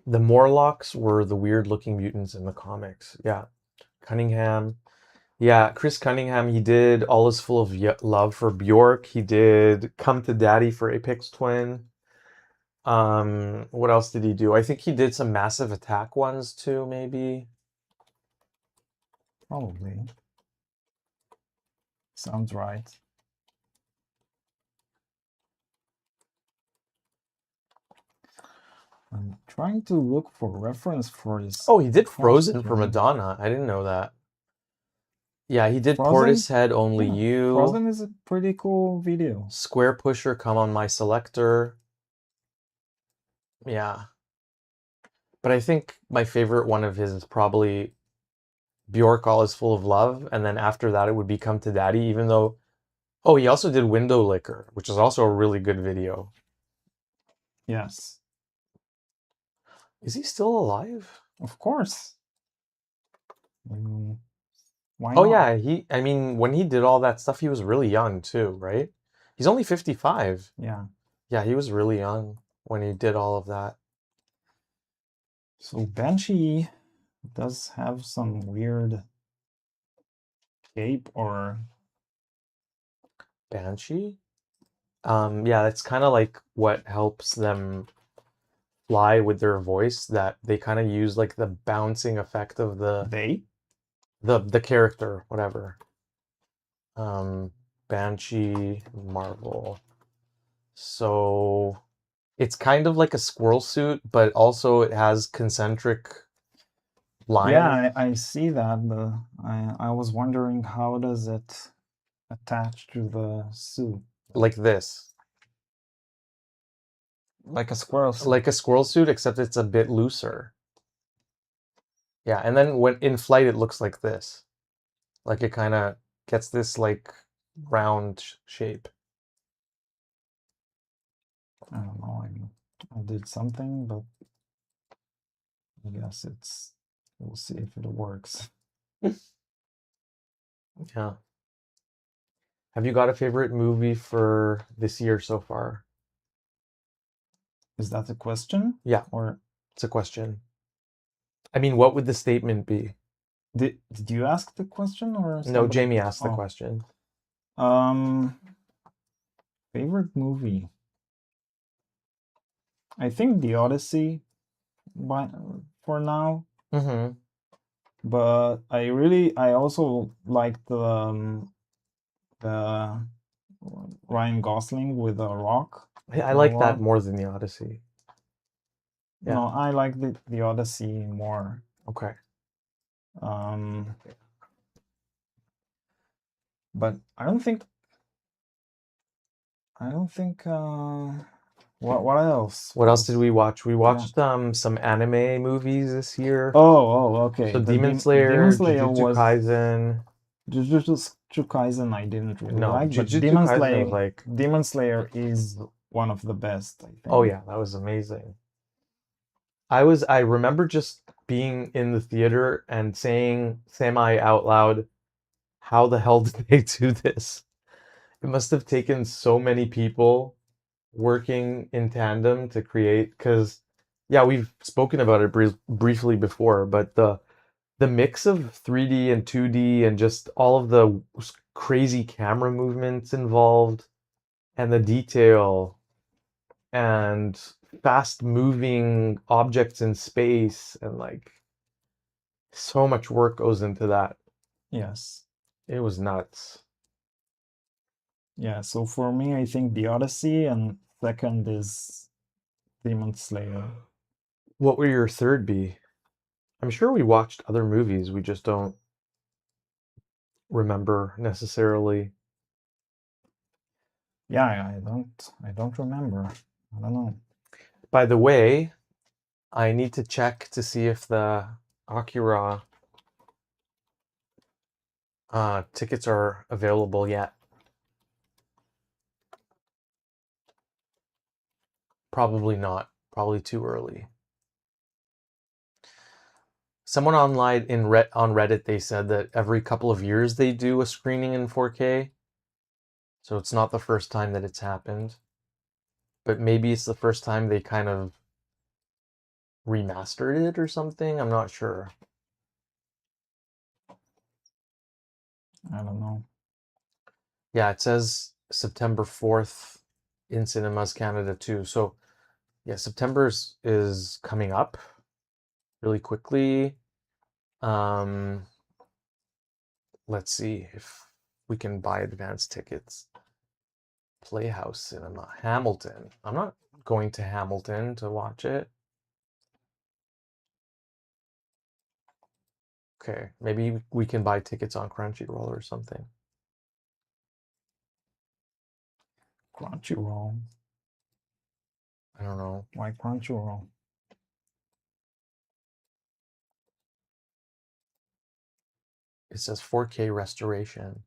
[SPEAKER 1] The Morlocks were the weird-looking mutants in the comics. Yeah. Cunningham. Yeah, Chris Cunningham, he did All Is Full of Love for Bjork. He did Come to Daddy for Apex Twin. What else did he do? I think he did some Massive Attack ones too, maybe.
[SPEAKER 2] Probably. Sounds right. I'm trying to look for reference for his...
[SPEAKER 1] oh, he did Frozen for Madonna. I didn't know that. Yeah, he did Portishead, Only You.
[SPEAKER 2] Frozen is a pretty cool video.
[SPEAKER 1] Square Pusher, Come on My Selector. Yeah. But I think my favorite one of his is probably Bjork, All Is Full of Love. And then after that, it would be Come to Daddy, even though... oh, he also did Window Licker, which is also a really good video.
[SPEAKER 2] Yes.
[SPEAKER 1] Is he still alive?
[SPEAKER 2] Of course. Why
[SPEAKER 1] oh,
[SPEAKER 2] not?
[SPEAKER 1] yeah. I mean, when he did all that stuff, he was really young too, right? He's only 55.
[SPEAKER 2] Yeah.
[SPEAKER 1] Yeah, he was really young when he did all of that.
[SPEAKER 2] So Banshee does have some weird cape or
[SPEAKER 1] Banshee? Yeah, it's kind of like what helps them fly with their voice, that they kind of use like the bouncing effect of
[SPEAKER 2] they.
[SPEAKER 1] the character, whatever. Banshee Marvel. So it's kind of like a squirrel suit, but also it has concentric lines.
[SPEAKER 2] Yeah, I see that, but I was wondering how does it attach to the suit?
[SPEAKER 1] Like this.
[SPEAKER 2] Like a squirrel suit.
[SPEAKER 1] Like a squirrel suit, except it's a bit looser. Yeah, and then when in flight it looks like this. Like it kind of gets this like round shape.
[SPEAKER 2] I don't know. I did something, but I guess we'll see if it works.
[SPEAKER 1] Yeah. Have you got a favorite movie for this year so far?
[SPEAKER 2] Is that a question?
[SPEAKER 1] Yeah,
[SPEAKER 2] Or
[SPEAKER 1] it's a question. I mean, what would the statement be?
[SPEAKER 2] did you ask the question or
[SPEAKER 1] No,
[SPEAKER 2] somebody?
[SPEAKER 1] Jamie asked the
[SPEAKER 2] Oh.
[SPEAKER 1] question.
[SPEAKER 2] Favorite movie? I think The Odyssey for now.
[SPEAKER 1] Mm-hmm.
[SPEAKER 2] But I also like the Ryan Gosling with a rock.
[SPEAKER 1] I
[SPEAKER 2] No
[SPEAKER 1] like that
[SPEAKER 2] rock.
[SPEAKER 1] more than the Odyssey. Yeah.
[SPEAKER 2] No, I like the Odyssey more.
[SPEAKER 1] Okay.
[SPEAKER 2] But I don't think what else?
[SPEAKER 1] What else did we watch? We watched some anime movies this year.
[SPEAKER 2] Oh, okay.
[SPEAKER 1] So
[SPEAKER 2] The
[SPEAKER 1] Demon Slayer,
[SPEAKER 2] Demon Slayer
[SPEAKER 1] Jujutsu
[SPEAKER 2] was
[SPEAKER 1] Kaisen.
[SPEAKER 2] Jujutsu Kaisen I didn't really
[SPEAKER 1] No,
[SPEAKER 2] like, but
[SPEAKER 1] Jujutsu Kaisen was like,
[SPEAKER 2] Demon Slayer is one of the best, I think.
[SPEAKER 1] oh yeah, that was amazing. I remember just being in the theater and saying semi out loud, how the hell did they do this? It must have taken so many people working in tandem to create, because yeah, we've spoken about it briefly before, but the mix of 3D and 2D and just all of the crazy camera movements involved and the detail and fast moving objects in space, and like so much work goes into that.
[SPEAKER 2] Yes.
[SPEAKER 1] It was nuts.
[SPEAKER 2] Yeah, so for me, I think The Odyssey, and second is Demon Slayer.
[SPEAKER 1] What would your third be? I'm sure we watched other movies, we just don't remember necessarily.
[SPEAKER 2] Yeah, I don't remember. I don't know.
[SPEAKER 1] By the way, I need to check to see if the Akira tickets are available yet. Probably not. Probably too early. Someone online on Reddit, they said that every couple of years they do a screening in 4K. So it's not the first time that it's happened. But maybe it's the first time they kind of remastered it or something. I'm not sure.
[SPEAKER 2] I don't know.
[SPEAKER 1] Yeah, it says September 4th in Cinemas Canada too. So yeah, September is coming up really quickly. Um, let's see if we can buy advance tickets. Playhouse Cinema, Hamilton. I'm not going to Hamilton to watch it. Okay, maybe we can buy tickets on Crunchyroll or something.
[SPEAKER 2] Crunchyroll.
[SPEAKER 1] I don't know.
[SPEAKER 2] Why Crunchyroll?
[SPEAKER 1] It says 4K restoration.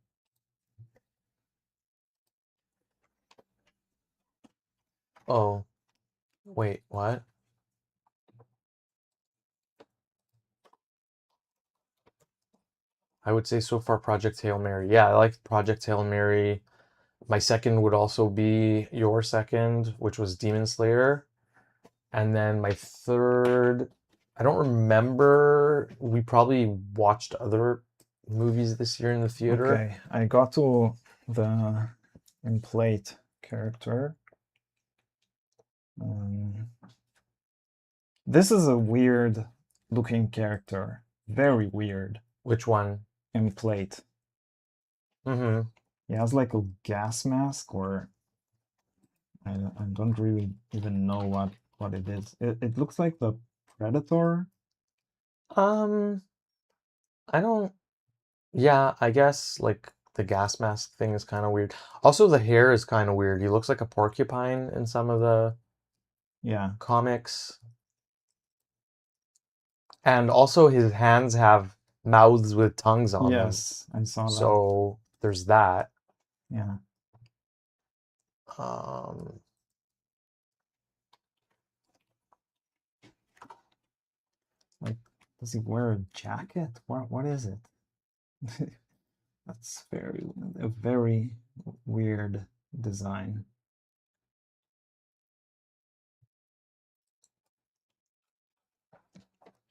[SPEAKER 1] Oh, wait, what? I would say so far Project Hail Mary. Yeah, I like Project Hail Mary. My second would also be your second, which was Demon Slayer. And then my third, I don't remember. We probably watched other movies this year in the theater.
[SPEAKER 2] Okay, I got to the Emplate character. This is a weird looking character. Very weird.
[SPEAKER 1] Which one?
[SPEAKER 2] Emplate.
[SPEAKER 1] Mm-hmm.
[SPEAKER 2] He has like a gas mask, or I don't really even know what it is. It looks like the Predator.
[SPEAKER 1] I don't. Yeah, I guess like the gas mask thing is kind of weird. Also, the hair is kind of weird. He looks like a porcupine in some of the comics. And also his hands have mouths with tongues on them.
[SPEAKER 2] Yes, I saw that.
[SPEAKER 1] So there's that.
[SPEAKER 2] Yeah. Like, does he wear a jacket? What is it? That's a very weird design.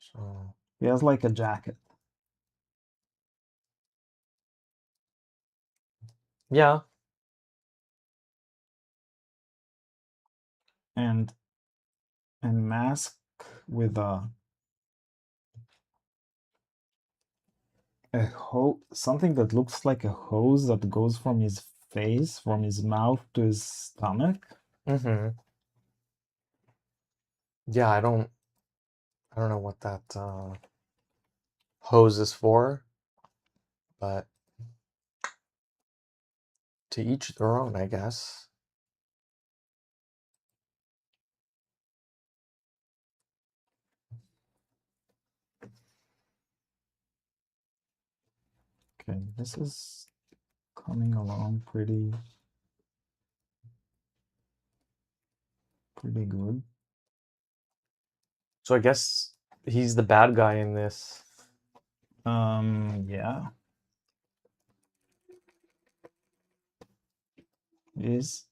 [SPEAKER 1] So
[SPEAKER 2] he has like a jacket.
[SPEAKER 1] Yeah.
[SPEAKER 2] And mask with something that looks like a hose that goes from his face, from his mouth to his stomach.
[SPEAKER 1] Mm-hmm. Yeah, I don't know what that hose is for, but to each their own, I guess.
[SPEAKER 2] Okay, this is coming along pretty good.
[SPEAKER 1] So I guess he's the bad guy in this.
[SPEAKER 2] Yeah. Is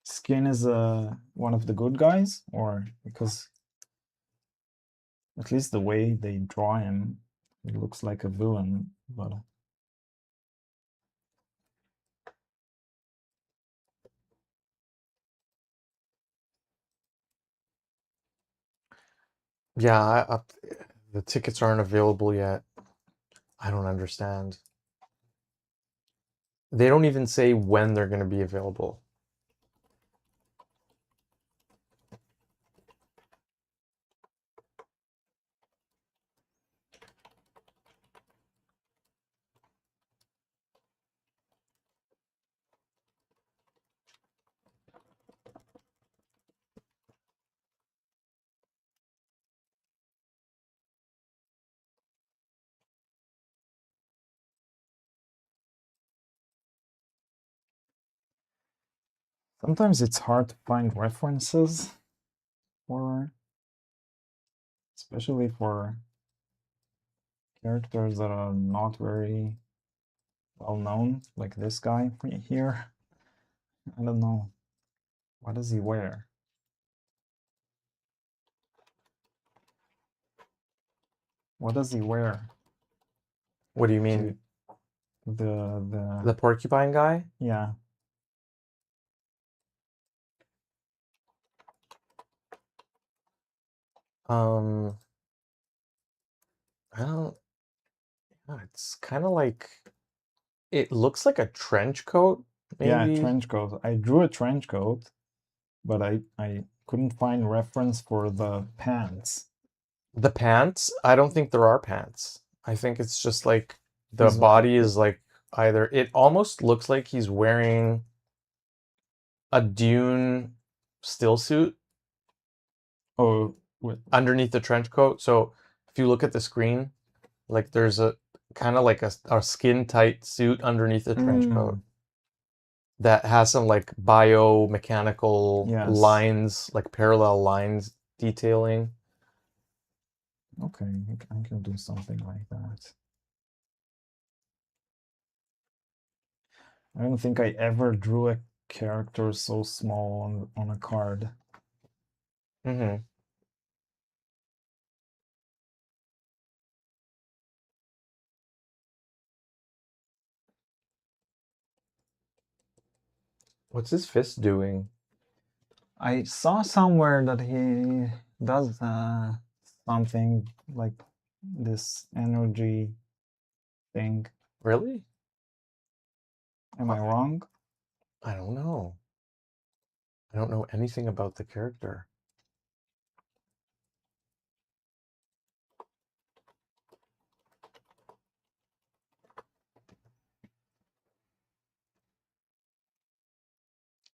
[SPEAKER 2] Skin is one of the good guys, or because at least the way they draw him, it looks like a villain, but
[SPEAKER 1] Yeah, the tickets aren't available yet. I don't understand. They don't even say when they're going to be available.
[SPEAKER 2] sometimes it's hard to find references for, especially for characters that are not very well known, like this guy here. I don't know. What does he wear? What does he wear?
[SPEAKER 1] What do you mean?
[SPEAKER 2] The
[SPEAKER 1] porcupine guy?
[SPEAKER 2] Yeah.
[SPEAKER 1] I don't. It's kind of like it looks like a trench coat, maybe.
[SPEAKER 2] Yeah, trench coat. I drew a trench coat, but I couldn't find reference for the pants.
[SPEAKER 1] The pants? I don't think there are pants. I think it's just like the body is like either. It almost looks like he's wearing a Dune still suit.
[SPEAKER 2] Oh,
[SPEAKER 1] underneath the trench coat. So if you look at the screen, like there's a kind of like a skin tight suit underneath the trench coat that has some like biomechanical lines, like parallel lines detailing.
[SPEAKER 2] Okay, I can do something like that. I don't think I ever drew a character so small on a card.
[SPEAKER 1] Mm-hmm. What's his fist doing?
[SPEAKER 2] I saw somewhere that he does something like this energy thing.
[SPEAKER 1] Really?
[SPEAKER 2] Am I wrong?
[SPEAKER 1] I don't know. I don't know anything about the character.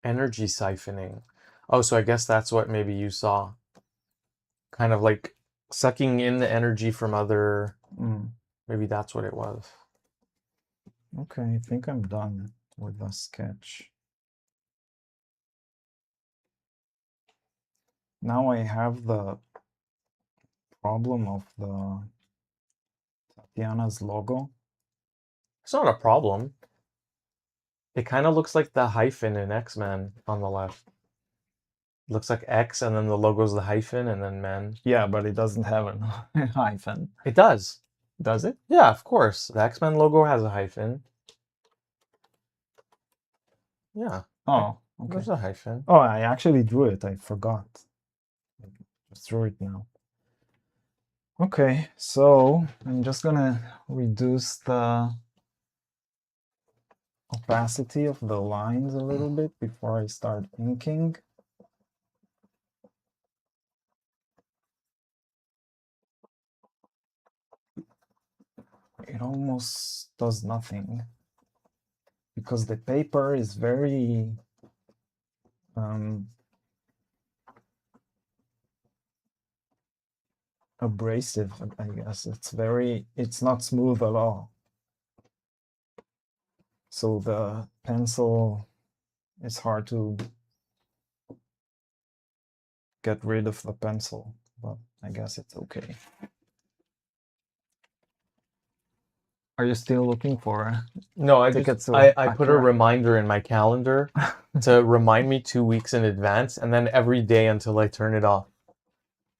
[SPEAKER 1] Energy siphoning. Oh, so I guess that's what maybe you saw. Kind of like sucking in the energy from other... Maybe that's what it was.
[SPEAKER 2] Okay, I think I'm done with the sketch. Now I have the problem of the Tatiana's logo.
[SPEAKER 1] It's not a problem. It kind of looks like the hyphen in X-Men on the left. Looks like X, and then the logo's the hyphen, and then men.
[SPEAKER 2] Yeah, but it doesn't have a hyphen.
[SPEAKER 1] It does.
[SPEAKER 2] Does it?
[SPEAKER 1] Yeah, of course. The X-Men logo has a hyphen. Yeah.
[SPEAKER 2] Oh, okay.
[SPEAKER 1] There's a hyphen.
[SPEAKER 2] Oh, I actually drew it. I forgot. I just drew it now. Okay, so I'm just gonna reduce the opacity of the lines a little bit before I start inking. It almost does nothing because the paper is very abrasive, I guess. It's not smooth at all. So the pencil, it's hard to get rid of the pencil, but I guess it's okay. Are you still looking for
[SPEAKER 1] No, I
[SPEAKER 2] tickets?
[SPEAKER 1] put a reminder in my calendar to remind me 2 weeks in advance, and then every day until I turn it off.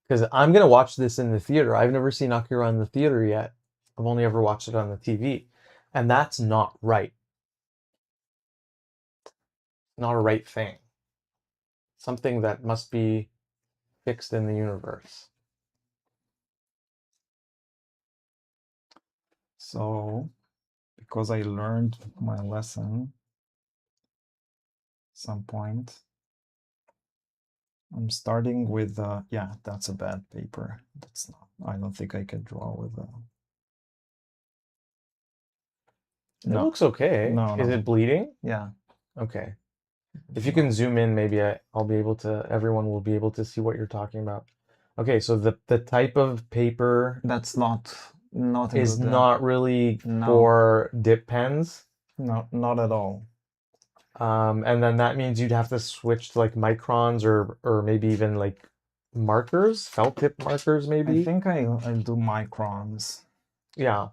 [SPEAKER 1] Because I'm gonna watch this in the theater. I've never seen Akira in the theater yet. I've only ever watched it on the TV, and that's not right. Not a right thing. Something that must be fixed in the universe.
[SPEAKER 2] So, because I learned my lesson some point, I'm starting with, yeah, that's a bad paper. That's not, I don't think I can draw with
[SPEAKER 1] It looks okay.
[SPEAKER 2] No,
[SPEAKER 1] Is
[SPEAKER 2] no.
[SPEAKER 1] it bleeding?
[SPEAKER 2] Yeah.
[SPEAKER 1] Okay. If you can zoom in, maybe I'll be able to, everyone will be able to see what you're talking about. Okay, so the type of paper
[SPEAKER 2] That's not
[SPEAKER 1] is
[SPEAKER 2] good,
[SPEAKER 1] not really
[SPEAKER 2] no.
[SPEAKER 1] for dip pens.
[SPEAKER 2] No, not at all.
[SPEAKER 1] And then that means you'd have to switch to like microns or maybe even like markers, felt tip markers maybe.
[SPEAKER 2] I think I'll do microns.
[SPEAKER 1] Yeah.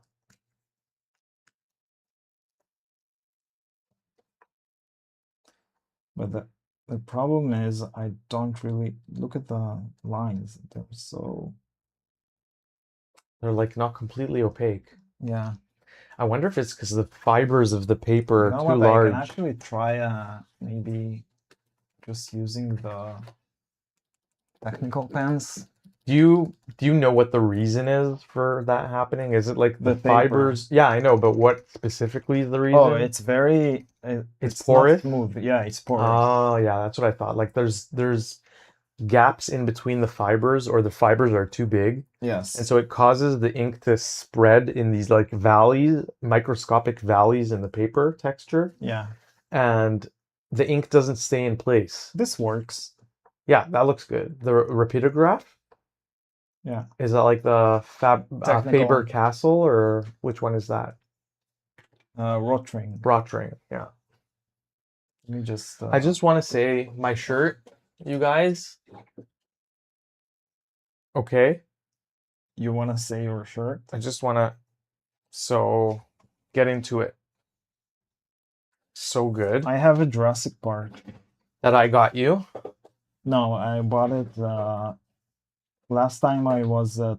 [SPEAKER 2] But the problem is I don't really look at the lines. They're so,
[SPEAKER 1] They're like not completely opaque.
[SPEAKER 2] yeah.
[SPEAKER 1] I wonder if it's because the fibers of the paper are too
[SPEAKER 2] I
[SPEAKER 1] large.
[SPEAKER 2] can actually try maybe just using the technical pens.
[SPEAKER 1] Do you know what the reason is for that happening? Is it like the
[SPEAKER 2] paper.
[SPEAKER 1] fibers? Yeah, I know, but what specifically is the reason?
[SPEAKER 2] Oh, it's very
[SPEAKER 1] it's porous.
[SPEAKER 2] not smooth. Yeah, it's porous.
[SPEAKER 1] Oh, yeah, that's what I thought. Like there's gaps in between the fibers, or the fibers are too big.
[SPEAKER 2] Yes.
[SPEAKER 1] And so it causes the ink to spread in these like valleys, microscopic valleys in the paper texture.
[SPEAKER 2] Yeah.
[SPEAKER 1] And the ink doesn't stay in place.
[SPEAKER 2] This works.
[SPEAKER 1] Yeah, that looks good. The rapidograph?
[SPEAKER 2] Yeah.
[SPEAKER 1] Is that like the Faber Castle, or which one is that?
[SPEAKER 2] Rotring.
[SPEAKER 1] Rotring, yeah.
[SPEAKER 2] Let me just...
[SPEAKER 1] I just want to say, my shirt, you guys. Okay.
[SPEAKER 2] You want to say your shirt?
[SPEAKER 1] I just want to, so, get into it. So good.
[SPEAKER 2] I have a Jurassic Park.
[SPEAKER 1] That I got you.
[SPEAKER 2] No, I bought it last time I was at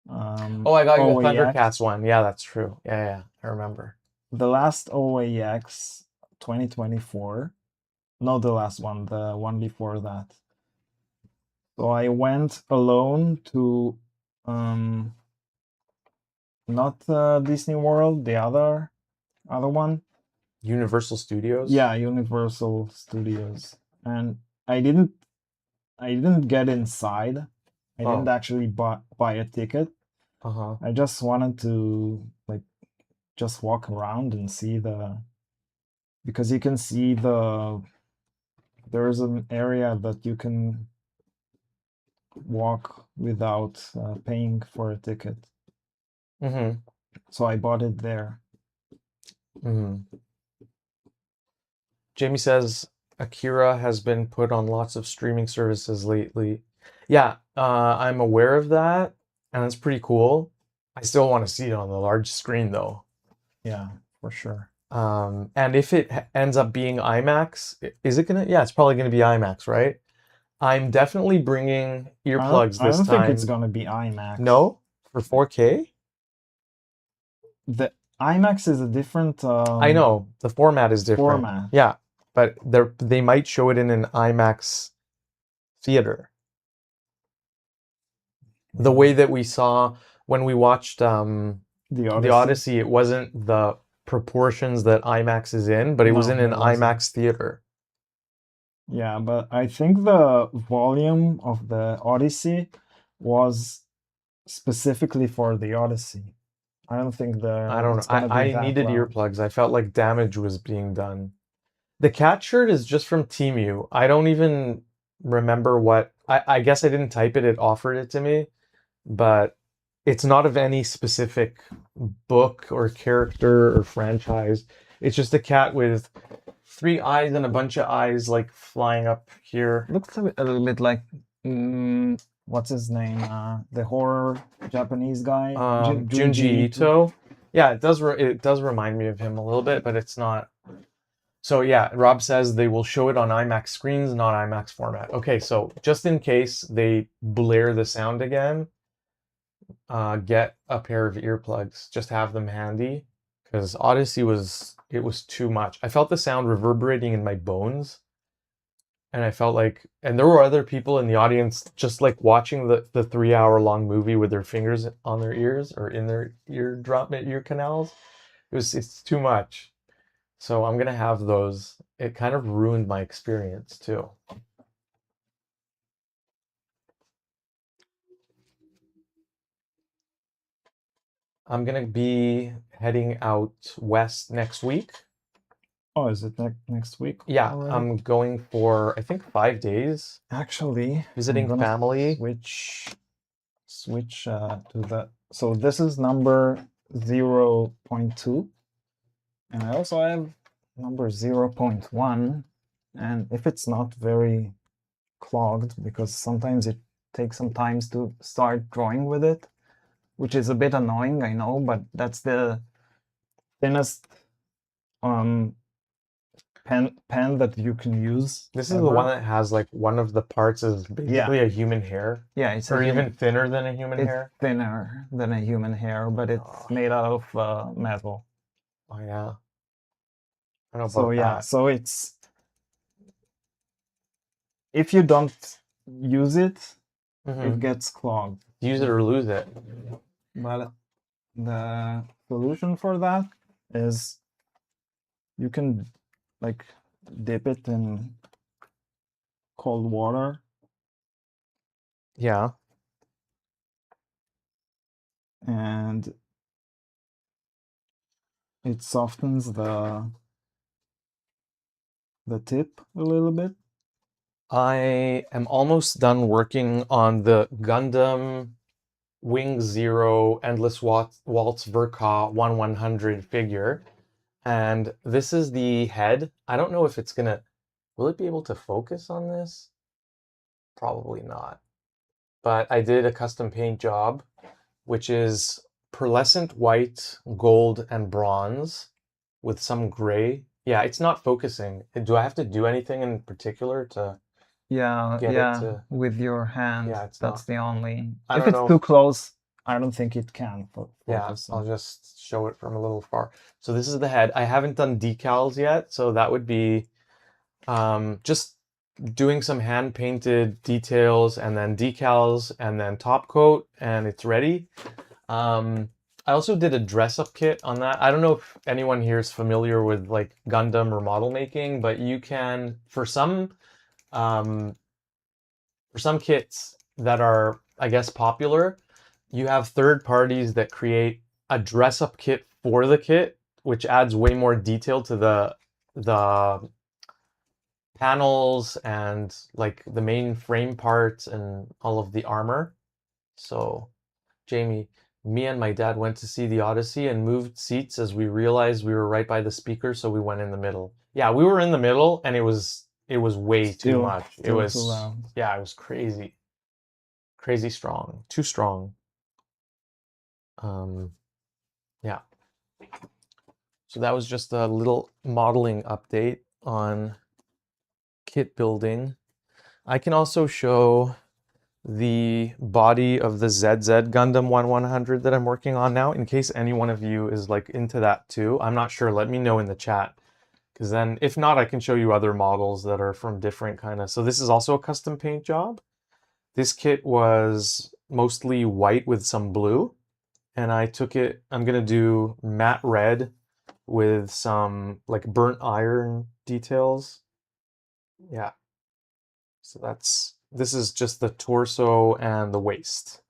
[SPEAKER 1] Oh, I got you a
[SPEAKER 2] OAX.
[SPEAKER 1] Thundercats one. Yeah, that's true. Yeah, I remember.
[SPEAKER 2] The last OAX 2024. Not the last one, the one before that. So I went alone to not Disney World, the other one.
[SPEAKER 1] Universal Studios?
[SPEAKER 2] Yeah, Universal Studios. And I didn't get inside. I didn't
[SPEAKER 1] Oh.
[SPEAKER 2] actually buy a ticket.
[SPEAKER 1] Uh-huh.
[SPEAKER 2] I just wanted to like just walk around and see because you can see there's an area that you can walk without paying for a ticket.
[SPEAKER 1] Mm-hmm.
[SPEAKER 2] So I bought it there.
[SPEAKER 1] Mm-hmm. Jamie says Akira has been put on lots of streaming services lately. Yeah, I'm aware of that, and it's pretty cool. I still want to see it on the large screen though.
[SPEAKER 2] Yeah, for sure.
[SPEAKER 1] And if it ends up being IMAX, is it gonna? Yeah, it's probably gonna be IMAX, right? I'm definitely bringing earplugs
[SPEAKER 2] I
[SPEAKER 1] this
[SPEAKER 2] don't think it's
[SPEAKER 1] time.
[SPEAKER 2] gonna be IMAX.
[SPEAKER 1] No, for 4K.
[SPEAKER 2] The IMAX is a different
[SPEAKER 1] I know the format is different.
[SPEAKER 2] format.
[SPEAKER 1] Yeah, but they might show it in an IMAX theater. The way that we saw when we watched
[SPEAKER 2] The
[SPEAKER 1] the
[SPEAKER 2] Odyssey.
[SPEAKER 1] Odyssey, it wasn't the proportions that IMAX is in, but it was
[SPEAKER 2] No,
[SPEAKER 1] in an
[SPEAKER 2] it wasn't.
[SPEAKER 1] IMAX theater.
[SPEAKER 2] Yeah, but I think the volume of the Odyssey was specifically for the Odyssey. I don't think
[SPEAKER 1] I don't know.
[SPEAKER 2] it's gonna be
[SPEAKER 1] I
[SPEAKER 2] that
[SPEAKER 1] needed
[SPEAKER 2] loud.
[SPEAKER 1] earplugs. I felt like damage was being done. The cat shirt is just from Temu. I don't even remember what. I guess I didn't type it. It offered it to me, but it's not of any specific book or character or franchise. It's just a cat with 3 eyes and a bunch of eyes like flying up here.
[SPEAKER 2] Looks a little bit like what's his name? The horror Japanese guy,
[SPEAKER 1] Junji Ito. Yeah, it does remind me of him a little bit, but it's not. So yeah, Rob says they will show it on IMAX screens, not IMAX format. Okay, so just in case they blare the sound again, get a pair of earplugs. Just have them handy, because Odyssey was too much. I felt the sound reverberating in my bones, and I felt like, and there were other people in the audience just like watching the 3 hour long movie with their fingers on their ears or in their ear canals. It's too much. So I'm gonna have those. It kind of ruined my experience too. I'm gonna be heading out west next week.
[SPEAKER 2] Oh, is it next week?
[SPEAKER 1] Yeah,
[SPEAKER 2] already?
[SPEAKER 1] I'm going for I think 5 days.
[SPEAKER 2] Actually,
[SPEAKER 1] Visiting
[SPEAKER 2] I'm gonna
[SPEAKER 1] family.
[SPEAKER 2] Switch to the. So this is number 0.2, and I also have number 0.1. And if it's not very clogged, because sometimes it takes some time to start drawing with it, which is a bit annoying, I know, but that's the thinnest pen that you can use.
[SPEAKER 1] This is the one that has like one of the parts is basically a human hair.
[SPEAKER 2] Yeah, it's
[SPEAKER 1] or even thinner than a human
[SPEAKER 2] it's
[SPEAKER 1] hair.
[SPEAKER 2] thinner than a human hair, but it's made out of metal.
[SPEAKER 1] Oh yeah. I know about
[SPEAKER 2] So yeah,
[SPEAKER 1] that.
[SPEAKER 2] so it's if you don't use it, it gets clogged.
[SPEAKER 1] Use it or lose it.
[SPEAKER 2] But the solution for that is you can like dip it in cold water.
[SPEAKER 1] Yeah.
[SPEAKER 2] And it softens the tip a little bit.
[SPEAKER 1] I am almost done working on the Gundam Wing Zero Endless Waltz Verka 1100 figure. And this is the head. I don't know if it's gonna, will it be able to focus on this? Probably not. But I did a custom paint job, which is pearlescent white, gold, and bronze. with some gray. Yeah, it's not focusing. Do I have to do anything in particular to
[SPEAKER 2] Yeah,
[SPEAKER 1] get it to?
[SPEAKER 2] with your hand.
[SPEAKER 1] Yeah, it's
[SPEAKER 2] That's
[SPEAKER 1] not.
[SPEAKER 2] the only.
[SPEAKER 1] I
[SPEAKER 2] If
[SPEAKER 1] don't
[SPEAKER 2] it's
[SPEAKER 1] know
[SPEAKER 2] too
[SPEAKER 1] if,
[SPEAKER 2] close, I don't think it can
[SPEAKER 1] yeah,
[SPEAKER 2] focus.
[SPEAKER 1] I'll just show it from a little far. So this is the head. I haven't done decals yet, so that would be just doing some hand painted details and then decals and then top coat and it's ready. I also did a dress up kit on that. I don't know if anyone here is familiar with like Gundam or model making, but you can um, for some kits that are, I guess, popular, you have third parties that create a dress up kit for the kit, which adds way more detail to the panels and like the main frame parts and all of the armor. So, Jamie, me and my dad went to see the Odyssey and moved seats as we realized we were right by the speaker, so we went in the middle. Yeah, we were in the middle and it was way too much. It
[SPEAKER 2] Still too
[SPEAKER 1] was,
[SPEAKER 2] loud.
[SPEAKER 1] yeah, it was crazy. Crazy strong. Too strong. Yeah. So that was just a little modeling update on kit building. I can also show the body of the ZZ Gundam 1100 that I'm working on now, in case any one of you is like into that too. I'm not sure. Let me know in the chat. Because then, if not, I can show you other models that are from different kind of... So this is also a custom paint job. This kit was mostly white with some blue. And I took it, I'm going to do matte red with some like burnt iron details. Yeah. So this is just the torso and the waist.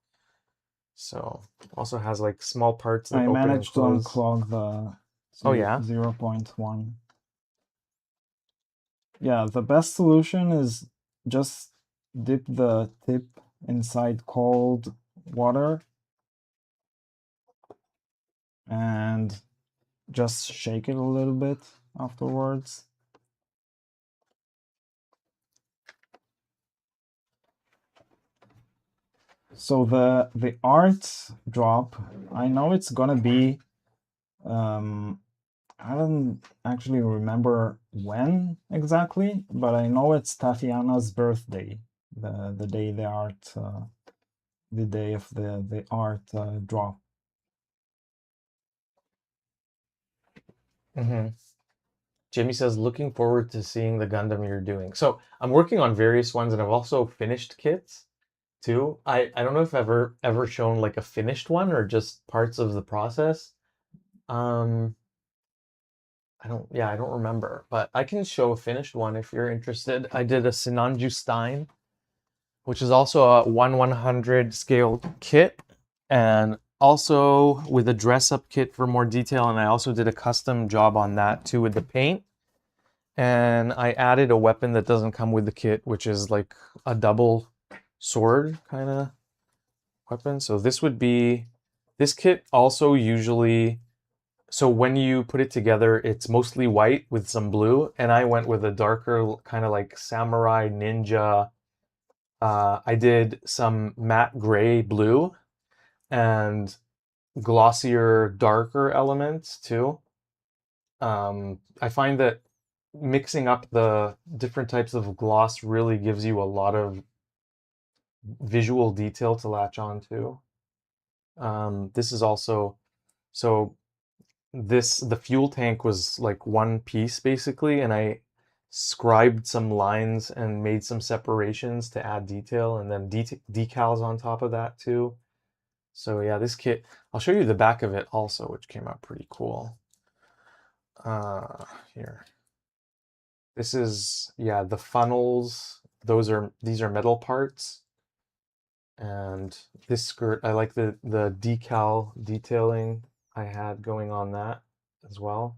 [SPEAKER 1] So also has like small parts that
[SPEAKER 2] I
[SPEAKER 1] open and
[SPEAKER 2] managed to
[SPEAKER 1] close.
[SPEAKER 2] unclog the
[SPEAKER 1] Oh yeah?
[SPEAKER 2] 0.1. Yeah, the best solution is just dip the tip inside cold water and just shake it a little bit afterwards. So the art drop, I know it's gonna be I don't actually remember when exactly, but I know it's Tatiana's birthday, the day the art the day of the art drop.
[SPEAKER 1] Jimmy says, looking forward to seeing the Gundam you're doing. So I'm working on various ones and I've also finished kits too. I don't know if I've ever shown like a finished one or just parts of the process. I don't remember, but I can show a finished one if you're interested. I did a Sinanju Stein, which is also a 1/100 scale kit, and also with a dress up kit for more detail. And I also did a custom job on that too with the paint. And I added a weapon that doesn't come with the kit, which is like a double sword kind of weapon. So this kit also usually, so when you put it together, it's mostly white with some blue, and I went with a darker kind of like samurai ninja. I did some matte gray blue and glossier, darker elements too. I find that mixing up the different types of gloss really gives you a lot of visual detail to latch on to. This is also, so the fuel tank was like one piece basically, and I scribed some lines and made some separations to add detail, and then decals on top of that too. So yeah, this kit, I'll show you the back of it also, which came out pretty cool. Here. This is, yeah, the funnels. These are metal parts. And this skirt, I like the decal detailing I had going on that as well.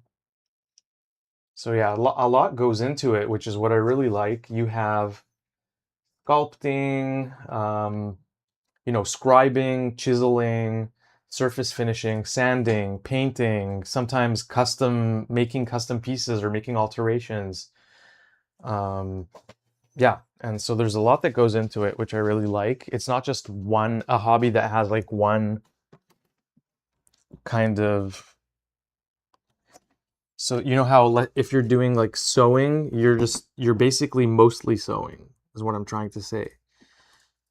[SPEAKER 1] So yeah, a lot goes into it, which is what I really like. You have sculpting, scribing, chiseling, surface finishing, sanding, painting, sometimes making custom pieces or making alterations. Yeah, and so there's a lot that goes into it, which I really like. It's not just a hobby that has like one kind of So you know how if you're doing like sewing, you're basically mostly sewing, is what I'm trying to say.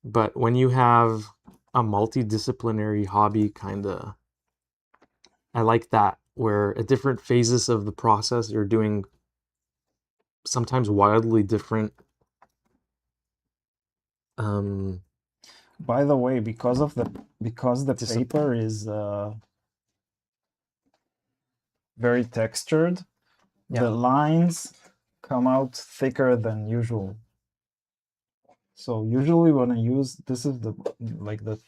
[SPEAKER 1] But when you have a multidisciplinary hobby, I like that, where at different phases of the process, you're doing sometimes wildly different.
[SPEAKER 2] By the way, because the paper is very textured, the lines come out thicker than usual. So usually when I use, this is the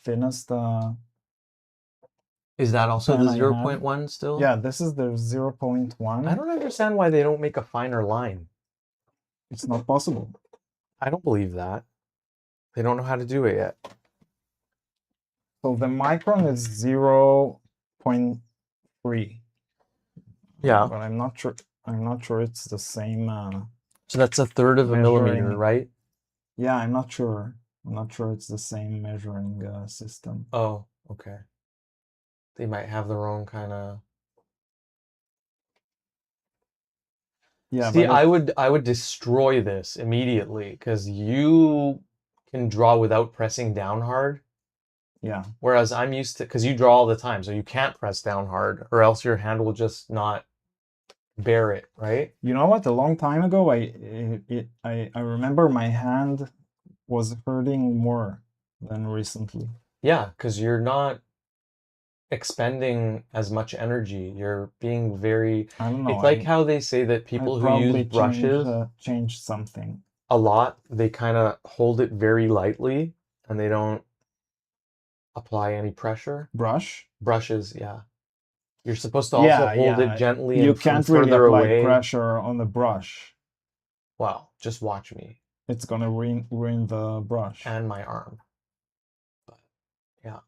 [SPEAKER 2] thinnest.
[SPEAKER 1] Is that also
[SPEAKER 2] pen
[SPEAKER 1] the
[SPEAKER 2] I
[SPEAKER 1] 0.1 still?
[SPEAKER 2] Yeah, this is the 0.1.
[SPEAKER 1] I don't understand why they don't make a finer line.
[SPEAKER 2] It's not possible.
[SPEAKER 1] I don't believe that. They don't know how to do it yet.
[SPEAKER 2] So the micron is 0.3.
[SPEAKER 1] Yeah.
[SPEAKER 2] But I'm not sure. I'm not sure it's the same.
[SPEAKER 1] So that's a third of a millimeter,
[SPEAKER 2] measuring-
[SPEAKER 1] right?
[SPEAKER 2] Yeah, I'm not sure. I'm not sure it's the same measuring system.
[SPEAKER 1] Oh, okay. They might have their own kind of.
[SPEAKER 2] Yeah.
[SPEAKER 1] See,
[SPEAKER 2] but
[SPEAKER 1] I would destroy this immediately because you can draw without pressing down hard.
[SPEAKER 2] yeah.
[SPEAKER 1] Whereas I'm used to, because you draw all the time, so you can't press down hard, or else your hand will just not bear it, right?
[SPEAKER 2] You know what? A long time ago, I remember my hand was hurting more than recently.
[SPEAKER 1] Yeah, because you're not expending as much energy. You're being very.
[SPEAKER 2] I don't know.
[SPEAKER 1] It's like how they say that people who use brushes
[SPEAKER 2] change something
[SPEAKER 1] a lot, they kind of hold it very lightly and they don't apply any pressure. Brushes, yeah. You're supposed to also hold it gently
[SPEAKER 2] you
[SPEAKER 1] and
[SPEAKER 2] can't
[SPEAKER 1] from
[SPEAKER 2] really
[SPEAKER 1] further
[SPEAKER 2] apply
[SPEAKER 1] away.
[SPEAKER 2] pressure on the brush.
[SPEAKER 1] Wow, just watch me.
[SPEAKER 2] It's gonna ruin the brush
[SPEAKER 1] and my arm. But yeah,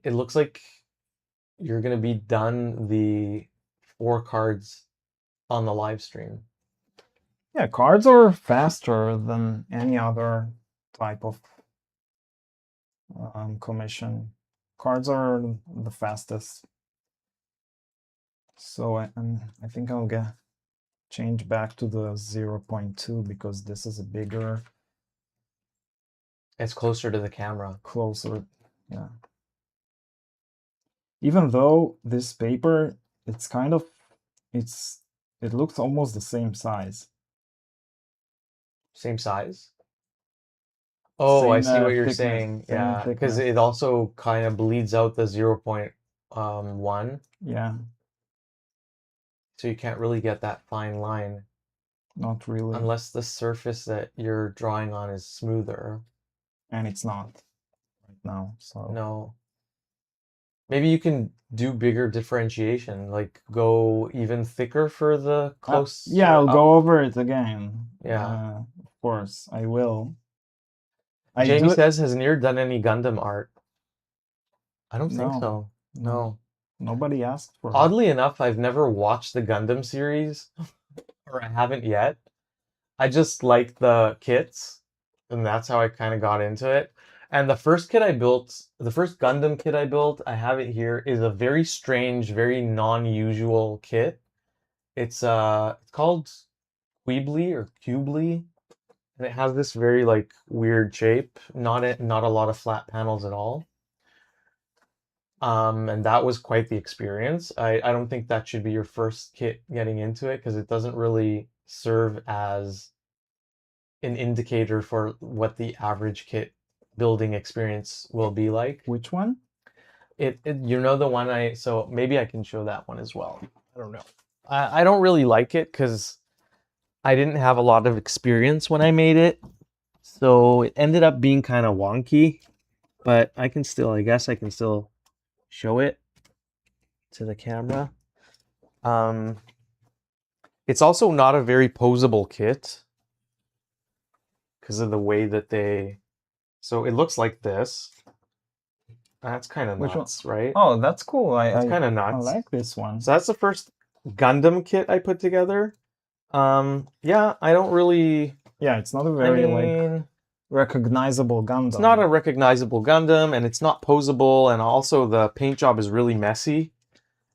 [SPEAKER 1] it looks like you're gonna be done the 4 cards on the live stream.
[SPEAKER 2] Yeah, cards are faster than any other type of commission. Cards are the fastest. So I think I'll change back to the 0.2 because this is a bigger.
[SPEAKER 1] It's closer to the camera.
[SPEAKER 2] Closer, yeah. Even though this paper, it's kind of, it looks almost the same size.
[SPEAKER 1] Same size? Oh, I see what you're
[SPEAKER 2] thickness,
[SPEAKER 1] saying. Yeah, because
[SPEAKER 2] thickness.
[SPEAKER 1] it also kind of bleeds out the 0.1.
[SPEAKER 2] Yeah,
[SPEAKER 1] So you can't really get that fine line
[SPEAKER 2] not really.
[SPEAKER 1] unless the surface that you're drawing on is smoother.
[SPEAKER 2] And it's not right now, so.
[SPEAKER 1] No. Maybe you can do bigger differentiation, like go even thicker for the close.
[SPEAKER 2] Yeah, I'll go over it again.
[SPEAKER 1] Yeah.
[SPEAKER 2] Of course, I will.
[SPEAKER 1] Jamie says, has Nir done any Gundam art? I don't think so. No.
[SPEAKER 2] Nobody asked for it.
[SPEAKER 1] Oddly enough, I've never watched the Gundam series, or I haven't yet. I just like the kits, and that's how I kind of got into it. And the first kit I built, the first Gundam kit I built, I have it here, is a very strange, very non-usual kit. It's called Queebly or Cubely, and it has this very like weird shape. Not a lot of flat panels at all. And that was quite the experience. I don't think that should be your first kit getting into it because it doesn't really serve as an indicator for what the average kit building experience will be like.
[SPEAKER 2] Which one?
[SPEAKER 1] You know the one so maybe I can show that one as well. I don't know. I don't really like it because I didn't have a lot of experience when I made it. So it ended up being kind of wonky, but I guess I can still show it to the camera. It's also not a very posable kit because of the way that so it looks like this. That's kind of nuts, right?
[SPEAKER 2] Oh, that's cool.
[SPEAKER 1] That's kind of nuts.
[SPEAKER 2] I like this one.
[SPEAKER 1] So that's the first Gundam kit I put together. Yeah, I don't really.
[SPEAKER 2] Yeah, it's not a very recognizable Gundam.
[SPEAKER 1] It's not a recognizable Gundam, and it's not posable, and also the paint job is really messy.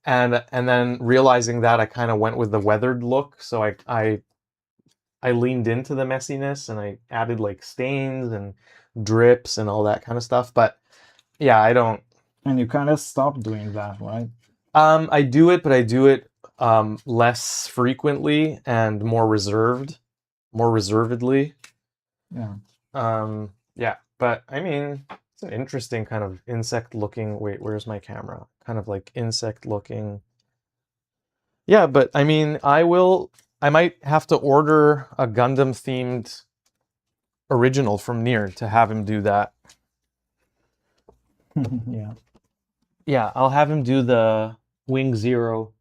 [SPEAKER 1] and then realizing that, I kind of went with the weathered look. So I leaned into the messiness and I added like stains and drips and all that kind of stuff. But yeah, I don't.
[SPEAKER 2] And you kind of stopped doing that, right?
[SPEAKER 1] I do it, but I do it less frequently and more reservedly.
[SPEAKER 2] Yeah.
[SPEAKER 1] Yeah, but I mean, it's an interesting kind of insect looking. Wait, where's my camera? Kind of like insect looking. Yeah, but I mean, I might have to order a Gundam themed original from Nier to have him do that.
[SPEAKER 2] Yeah.
[SPEAKER 1] Yeah, I'll have him do the Wing Zero.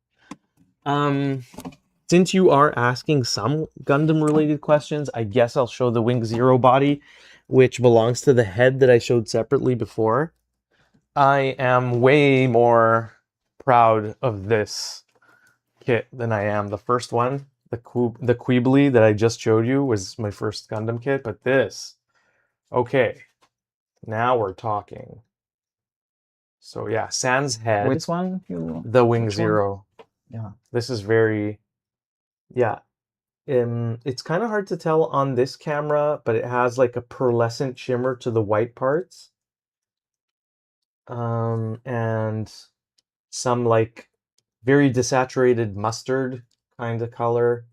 [SPEAKER 1] Since you are asking some Gundam related questions, I guess I'll show the Wing Zero body, which belongs to the head that I showed separately before. I am way more proud of this kit than I am the first one. The Queebly that I just showed you was my first Gundam kit, but this, okay, now we're talking. So yeah, Sans head.
[SPEAKER 2] Which one?
[SPEAKER 1] The Wing
[SPEAKER 2] Which one?
[SPEAKER 1] Zero.
[SPEAKER 2] Yeah.
[SPEAKER 1] This is very, yeah. It's kind of hard to tell on this camera, but it has like a pearlescent shimmer to the white parts. And some like very desaturated mustard kind of color.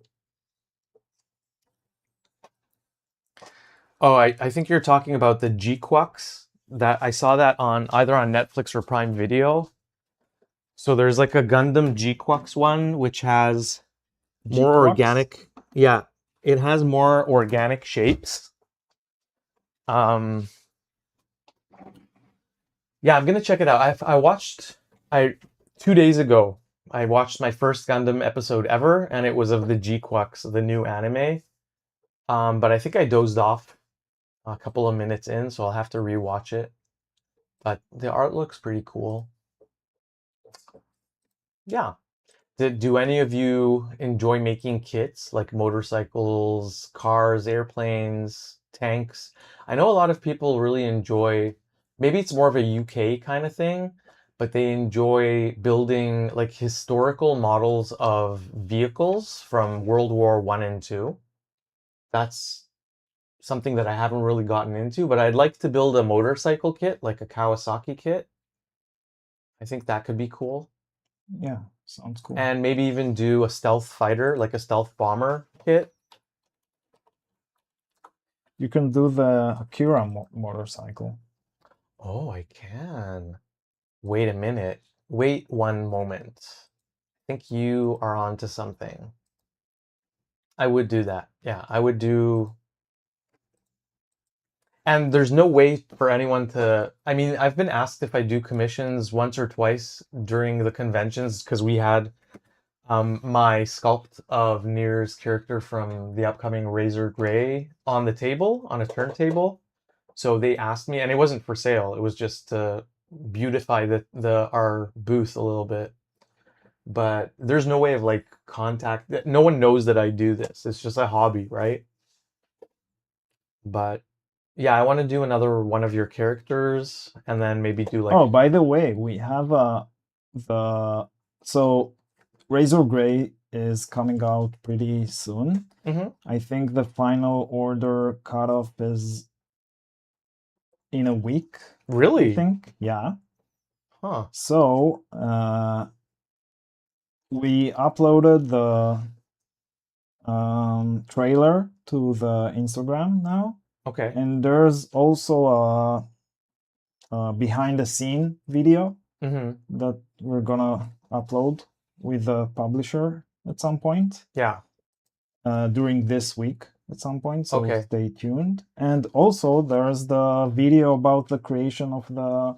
[SPEAKER 1] Oh, I think you're talking about the G-Quux. That I saw that on either on Netflix or Prime Video. So there's like a Gundam G-Quux one, which has more
[SPEAKER 2] G-Quux?
[SPEAKER 1] organic. Yeah, it has more organic shapes. Yeah, I'm gonna check it out. I watched 2 days ago. I watched my first Gundam episode ever, and it was of the G-Quux, the new anime. But I think I dozed off a couple of minutes in, so I'll have to rewatch it. But the art looks pretty cool. Yeah. Do any of you enjoy making kits like motorcycles, cars, airplanes, tanks? I know a lot of people really enjoy, maybe it's more of a UK kind of thing, but they enjoy building like historical models of vehicles from World War One and Two. That's something that I haven't really gotten into, but I'd like to build a motorcycle kit, like a Kawasaki kit. I think that could be cool.
[SPEAKER 2] Yeah, sounds cool.
[SPEAKER 1] And maybe even do a stealth fighter, like a stealth bomber kit.
[SPEAKER 2] You can do the Akira motorcycle.
[SPEAKER 1] Oh, I can. Wait a minute. Wait one moment. I think you are onto something. I would do that. Yeah, I would do. And there's no way for anyone to. I mean, I've been asked if I do commissions once or twice during the conventions because we had my sculpt of Nier's character from the upcoming Razor Gray on the table, on a turntable. So they asked me, and it wasn't for sale. It was just to beautify the our booth a little bit. But there's no way of like contact. No one knows that I do this. It's just a hobby, right? But yeah, I want to do another one of your characters, and then maybe do like.
[SPEAKER 2] Oh, by the way, we have so Razor Gray is coming out pretty soon.
[SPEAKER 1] Mm-hmm.
[SPEAKER 2] I think the final order cutoff is in a week.
[SPEAKER 1] Really?
[SPEAKER 2] I think, yeah.
[SPEAKER 1] Huh.
[SPEAKER 2] So we uploaded the trailer to the Instagram now,
[SPEAKER 1] Okay.
[SPEAKER 2] and there's also a behind the scene video
[SPEAKER 1] Mm-hmm.
[SPEAKER 2] that we're gonna upload with the publisher at some point
[SPEAKER 1] Yeah.
[SPEAKER 2] during this week at some point, so
[SPEAKER 1] Okay.
[SPEAKER 2] stay tuned. And also there's the video about the creation of the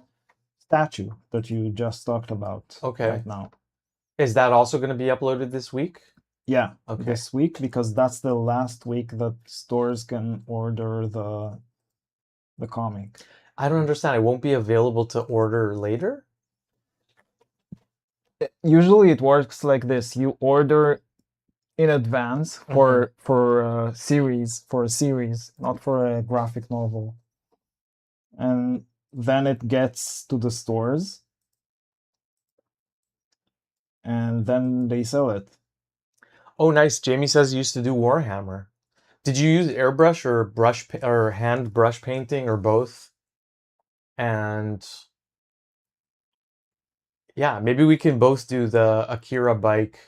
[SPEAKER 2] statue that you just talked about
[SPEAKER 1] Okay.
[SPEAKER 2] right now.
[SPEAKER 1] Is that also going to be uploaded this week?
[SPEAKER 2] Yeah,
[SPEAKER 1] Okay.
[SPEAKER 2] this week, because that's the last week that stores can order the comic.
[SPEAKER 1] I don't understand. It won't be available to order later?
[SPEAKER 2] Usually it works like this: you order in advance for a series, not for a graphic novel, and then it gets to the stores, and then they sell it.
[SPEAKER 1] Oh, nice. Jamie says you used to do Warhammer. Did you use airbrush or or hand brush painting or both? And yeah, maybe we can both do the Akira bike.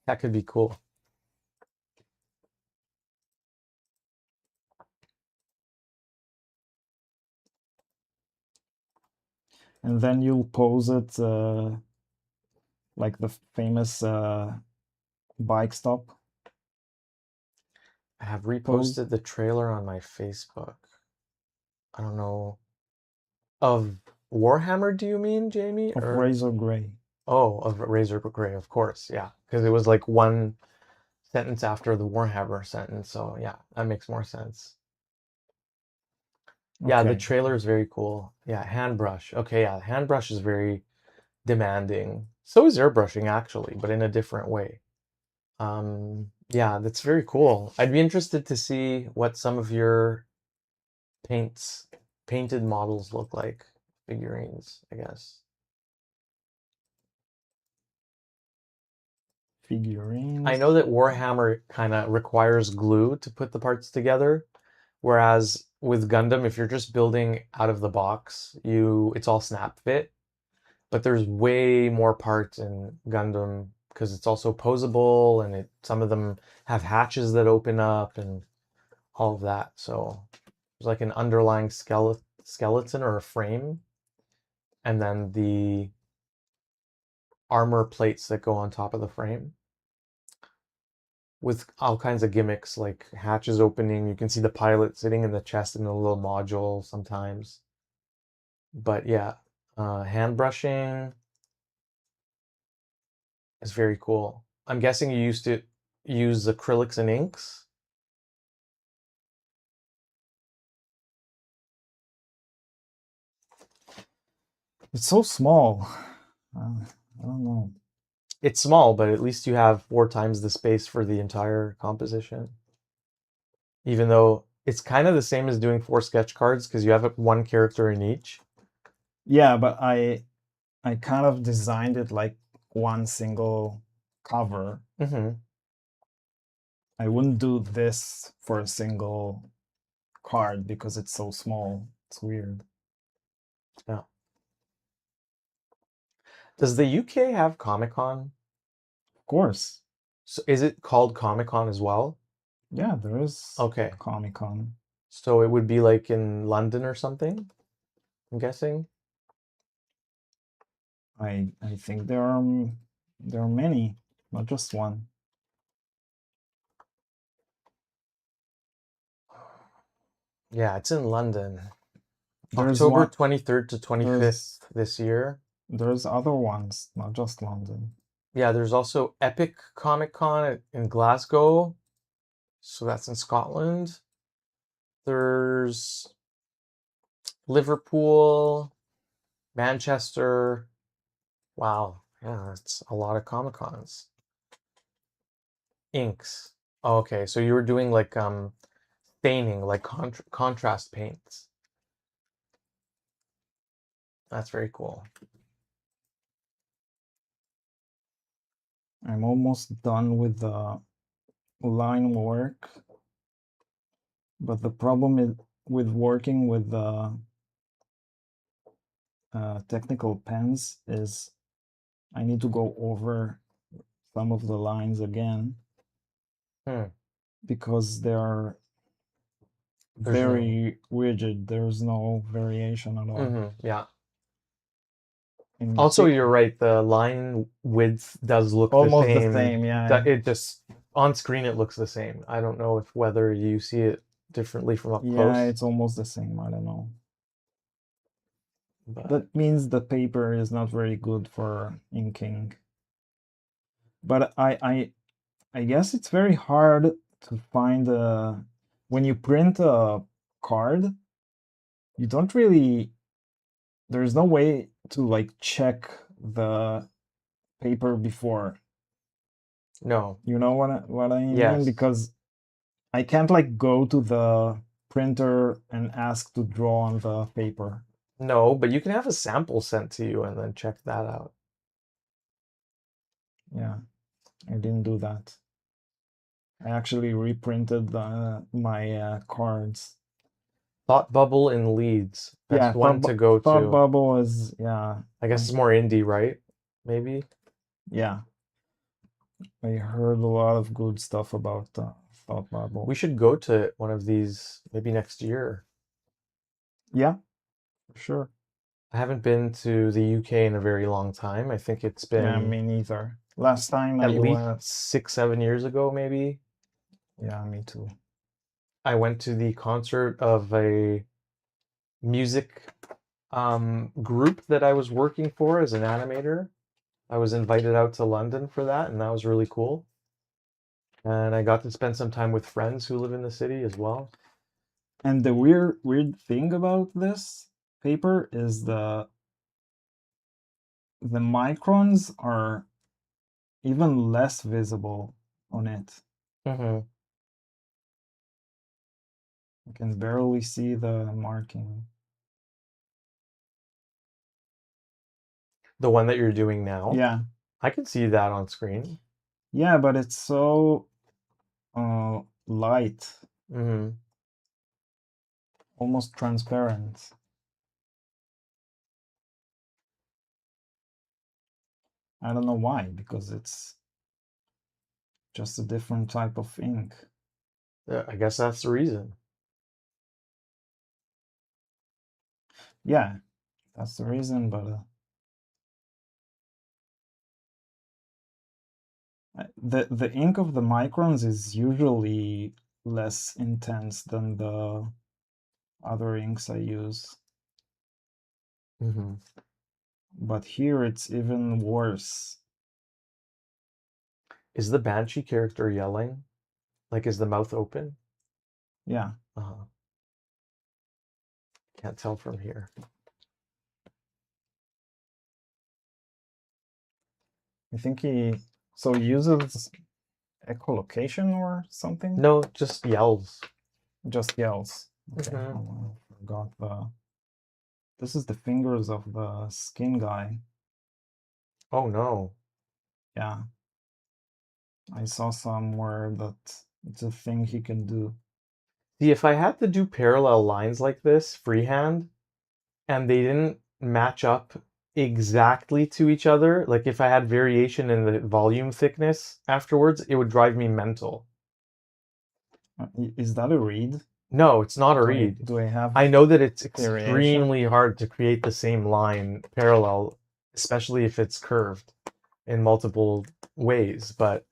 [SPEAKER 1] That could be cool.
[SPEAKER 2] And then you'll pose it like the famous bike stop.
[SPEAKER 1] I have
[SPEAKER 2] Pose.
[SPEAKER 1] reposted the trailer on my Facebook. I don't know. Of Warhammer, do you mean, Jamie?
[SPEAKER 2] Of
[SPEAKER 1] Or
[SPEAKER 2] Razor Gray.
[SPEAKER 1] oh, of Razor Gray, of course, yeah. Because it was like one sentence after the Warhammer sentence, so yeah, that makes more sense. Yeah, the
[SPEAKER 2] Okay.
[SPEAKER 1] trailer is very cool. Yeah, hand brush. Okay, yeah, hand brush is very demanding. So is airbrushing actually, but in a different way. Yeah, that's very cool. I'd be interested to see what some of your painted models look like, figurines, I guess. I
[SPEAKER 2] Figurines.
[SPEAKER 1] know that Warhammer kind of requires glue to put the parts together, whereas with Gundam, if you're just building out of the box, it's all snap fit. But there's way more parts in Gundam because it's also posable and some of them have hatches that open up and all of that. So there's like an underlying skeleton or a frame, and then the armor plates that go on top of the frame with all kinds of gimmicks like hatches opening. You can see the pilot sitting in the chest in a little module sometimes. But yeah, hand brushing is very cool. I'm guessing you used to use acrylics and inks.
[SPEAKER 2] It's so small. I don't know.
[SPEAKER 1] It's small, but at least you have 4 times the space for the entire composition. Even though it's kind of the same as doing 4 sketch cards because you have one character in each.
[SPEAKER 2] Yeah, but I kind of designed it like one single cover.
[SPEAKER 1] Mm-hmm.
[SPEAKER 2] I wouldn't do this for a single card because it's so small. It's weird.
[SPEAKER 1] Yeah. Does the UK have Comic-Con?
[SPEAKER 2] Of course.
[SPEAKER 1] So is it called Comic-Con as well?
[SPEAKER 2] Yeah, there is
[SPEAKER 1] Okay.
[SPEAKER 2] Comic-Con.
[SPEAKER 1] So it would be like in London or something, I'm guessing.
[SPEAKER 2] I think there are many, not just one.
[SPEAKER 1] Yeah, it's in London.
[SPEAKER 2] There's
[SPEAKER 1] October
[SPEAKER 2] one
[SPEAKER 1] 23rd to
[SPEAKER 2] there's
[SPEAKER 1] 25th this year.
[SPEAKER 2] there's other ones, not just London.
[SPEAKER 1] Yeah, there's also Epic Comic Con in Glasgow. So that's in Scotland. There's Liverpool, Manchester. Wow. Yeah, that's a lot of Comic Cons. Inks. Oh, okay, so you were doing like staining, like contrast paints. That's very cool.
[SPEAKER 2] I'm almost done with the line work, but the problem is with working with the technical pens is I need to go over some of the lines again because they are very rigid. There's no variation at all.
[SPEAKER 1] Yeah.
[SPEAKER 2] In
[SPEAKER 1] Also, you're right. The line width does look the
[SPEAKER 2] almost the
[SPEAKER 1] same.
[SPEAKER 2] same, yeah.
[SPEAKER 1] It just on screen it looks the same. I don't know if whether you see it differently from up
[SPEAKER 2] Yeah,
[SPEAKER 1] close.
[SPEAKER 2] it's almost the same. I don't know.
[SPEAKER 1] But
[SPEAKER 2] That means the paper is not very good for inking. But I guess it's very hard to find when you print a card, you don't really there's no way to like check the paper before.
[SPEAKER 1] no.
[SPEAKER 2] You know what I mean?
[SPEAKER 1] Yes.
[SPEAKER 2] Because I can't like go to the printer and ask to draw on the paper.
[SPEAKER 1] No, but you can have a sample sent to you and then check that out.
[SPEAKER 2] Yeah, I didn't do that. I actually reprinted my cards.
[SPEAKER 1] Thought Bubble in Leeds. Best
[SPEAKER 2] Yeah,
[SPEAKER 1] one to go
[SPEAKER 2] Thought
[SPEAKER 1] to.
[SPEAKER 2] Bubble is, yeah.
[SPEAKER 1] I guess it's more indie, right? Maybe.
[SPEAKER 2] Yeah. I heard a lot of good stuff about Thought Bubble.
[SPEAKER 1] We should go to one of these maybe next year.
[SPEAKER 2] Yeah, for sure.
[SPEAKER 1] I haven't been to the UK in a very long time. I think it's been
[SPEAKER 2] Yeah, me neither. Last time
[SPEAKER 1] at
[SPEAKER 2] I
[SPEAKER 1] least
[SPEAKER 2] went.
[SPEAKER 1] 6-7 years ago, maybe.
[SPEAKER 2] Yeah, me too.
[SPEAKER 1] I went to the concert of a music group that I was working for as an animator. I was invited out to London for that, and that was really cool. And I got to spend some time with friends who live in the city as well.
[SPEAKER 2] And the weird thing about this paper is the microns are even less visible on it.
[SPEAKER 1] Mm-hmm.
[SPEAKER 2] You can barely see the marking.
[SPEAKER 1] The one that you're doing now?
[SPEAKER 2] Yeah.
[SPEAKER 1] I can see that on screen.
[SPEAKER 2] Yeah, but it's so light,
[SPEAKER 1] Mm-hmm.
[SPEAKER 2] almost transparent. I don't know why, because it's just a different type of ink.
[SPEAKER 1] I guess that's the reason.
[SPEAKER 2] Yeah, that's the reason, but the ink of the microns is usually less intense than the other inks I use.
[SPEAKER 1] Mm-hmm.
[SPEAKER 2] But here it's even worse.
[SPEAKER 1] Is the Banshee character yelling? Like, is the mouth open?
[SPEAKER 2] Yeah.
[SPEAKER 1] Uh-huh. Can't tell from here.
[SPEAKER 2] I think he uses echolocation or something?
[SPEAKER 1] No, just yells.
[SPEAKER 2] Just yells. Okay.
[SPEAKER 1] Mm-hmm.
[SPEAKER 2] Oh, I forgot the. This is the fingers of the skin guy.
[SPEAKER 1] Oh no.
[SPEAKER 2] Yeah. I saw somewhere that it's a thing he can do.
[SPEAKER 1] See, if I had to do parallel lines like this freehand and they didn't match up exactly to each other, like if I had variation in the volume thickness afterwards, it would drive me mental.
[SPEAKER 2] Is that a read?
[SPEAKER 1] No, it's not a read.
[SPEAKER 2] Do I have
[SPEAKER 1] I know that it's
[SPEAKER 2] variation?
[SPEAKER 1] extremely hard to create the same line parallel, especially if it's curved in multiple ways, but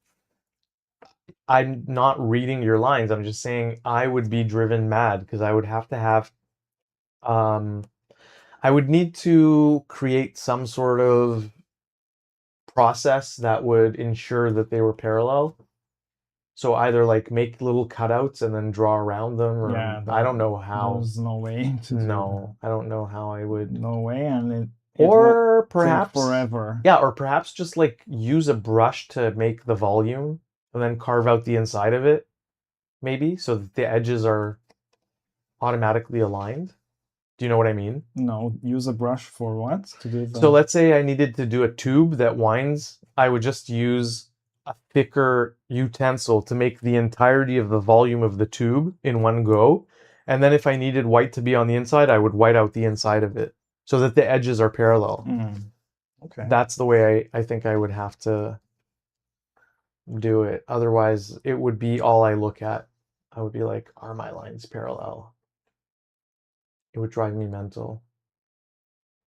[SPEAKER 1] I'm not reading your lines. I'm just saying I would be driven mad because I would have to have I would need to create some sort of process that would ensure that they were parallel. So either like make little cutouts and then draw around them, or
[SPEAKER 2] Yeah,
[SPEAKER 1] I don't know how.
[SPEAKER 2] There's no way to do
[SPEAKER 1] No, I don't know how I
[SPEAKER 2] that.
[SPEAKER 1] would.
[SPEAKER 2] No way, and it
[SPEAKER 1] Or
[SPEAKER 2] will
[SPEAKER 1] perhaps
[SPEAKER 2] take forever.
[SPEAKER 1] Yeah, or perhaps just like use a brush to make the volume and then carve out the inside of it, maybe, so that the edges are automatically aligned. Do you know what I mean?
[SPEAKER 2] No, use a brush for what? To do the.
[SPEAKER 1] So let's say I needed to do a tube that winds. I would just use a thicker utensil to make the entirety of the volume of the tube in one go. And then if I needed white to be on the inside, I would white out the inside of it so that the edges are parallel.
[SPEAKER 2] Okay.
[SPEAKER 1] That's the way I think I would have to do it. Otherwise, it would be all I look at. I would be like, are my lines parallel? It would drive me mental.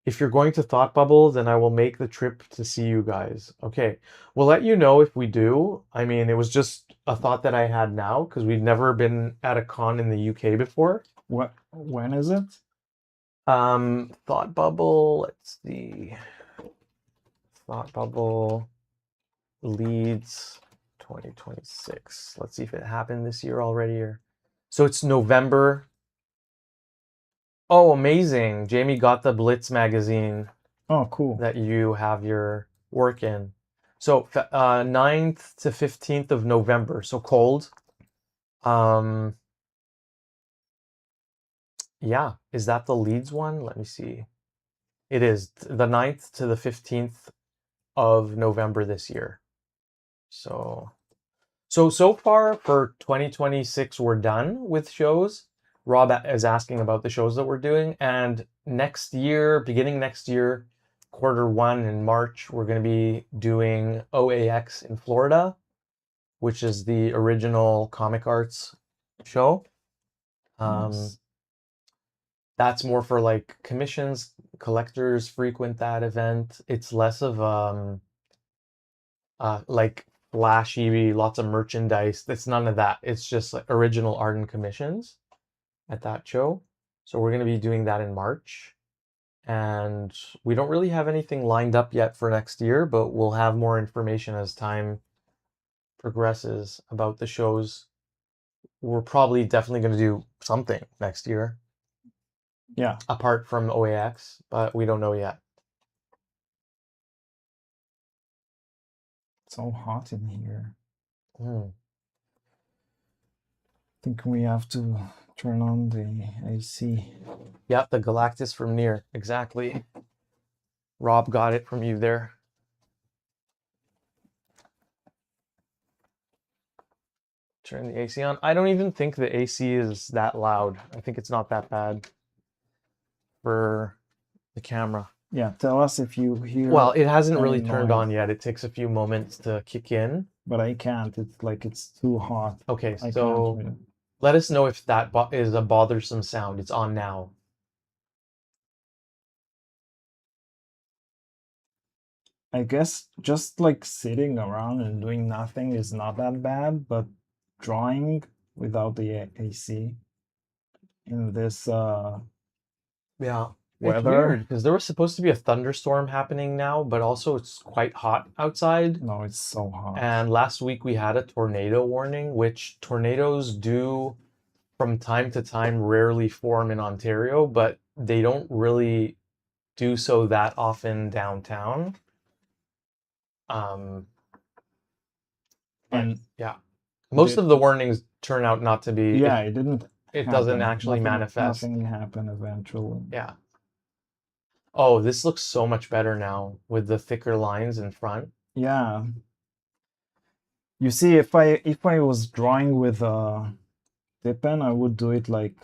[SPEAKER 1] If you're going to Thought Bubble, then I will make the trip to see you guys. Okay. We'll let you know if we do. I mean, it was just a thought that I had now because we've never been at a con in the UK before.
[SPEAKER 2] When is it?
[SPEAKER 1] Thought Bubble, let's see. Thought Bubble Leeds 2026. Let's see if it happened this year already or. So it's November. Oh, amazing. Jamie got the Blitz magazine.
[SPEAKER 2] Oh, cool.
[SPEAKER 1] That you have your work in. So 9th to 15th of November. So cold. Yeah. Is that the Leeds one? Let me see. It is the 9th to the 15th of November this year. So so far for 2026, we're done with shows. Rob is asking about the shows that we're doing, and next year, beginning next year, Q1 in March, we're going to be doing OAX in Florida, which is the original Comic Arts show.
[SPEAKER 2] Nice.
[SPEAKER 1] That's more for like commissions. Collectors frequent that event. It's less of like flashy, lots of merchandise. It's none of that. It's just like original art and commissions at that show. So we're going to be doing that in March. And we don't really have anything lined up yet for next year, but we'll have more information as time progresses about the shows. We're probably definitely going to do something next year.
[SPEAKER 2] Yeah.
[SPEAKER 1] Apart from OAX, but we don't know yet.
[SPEAKER 2] It's so hot in here.
[SPEAKER 1] Mm.
[SPEAKER 2] I think we have to turn on the AC.
[SPEAKER 1] Yep, the Galactus from Nier. Exactly. Rob got it from you there. Turn the AC on. I don't even think the AC is that loud. I think it's not that bad for the camera.
[SPEAKER 2] Yeah, tell us if you hear.
[SPEAKER 1] Well, it hasn't
[SPEAKER 2] any
[SPEAKER 1] really turned
[SPEAKER 2] noise.
[SPEAKER 1] on yet. It takes a few moments to kick in.
[SPEAKER 2] But I can't. It's like it's too hot.
[SPEAKER 1] Okay,
[SPEAKER 2] I
[SPEAKER 1] so
[SPEAKER 2] can't.
[SPEAKER 1] let us know if that is a bothersome sound. It's on now.
[SPEAKER 2] I guess just like sitting around and doing nothing is not that bad, but drawing without the AC in this
[SPEAKER 1] Yeah. It's
[SPEAKER 2] weather.
[SPEAKER 1] weird because there was supposed to be a thunderstorm happening now, but also it's quite hot outside.
[SPEAKER 2] No, it's so hot.
[SPEAKER 1] And last week we had a tornado warning, which tornadoes do from time to time rarely form in Ontario, but they don't really do so that often downtown.
[SPEAKER 2] And
[SPEAKER 1] yeah, most of the warnings turn out not to be.
[SPEAKER 2] Yeah, it didn't.
[SPEAKER 1] It doesn't actually
[SPEAKER 2] Nothing,
[SPEAKER 1] manifest.
[SPEAKER 2] Nothing happened eventually.
[SPEAKER 1] Yeah. Oh, this looks so much better now with the thicker lines in front.
[SPEAKER 2] Yeah. You see, if I was drawing with a tip pen, I would do it like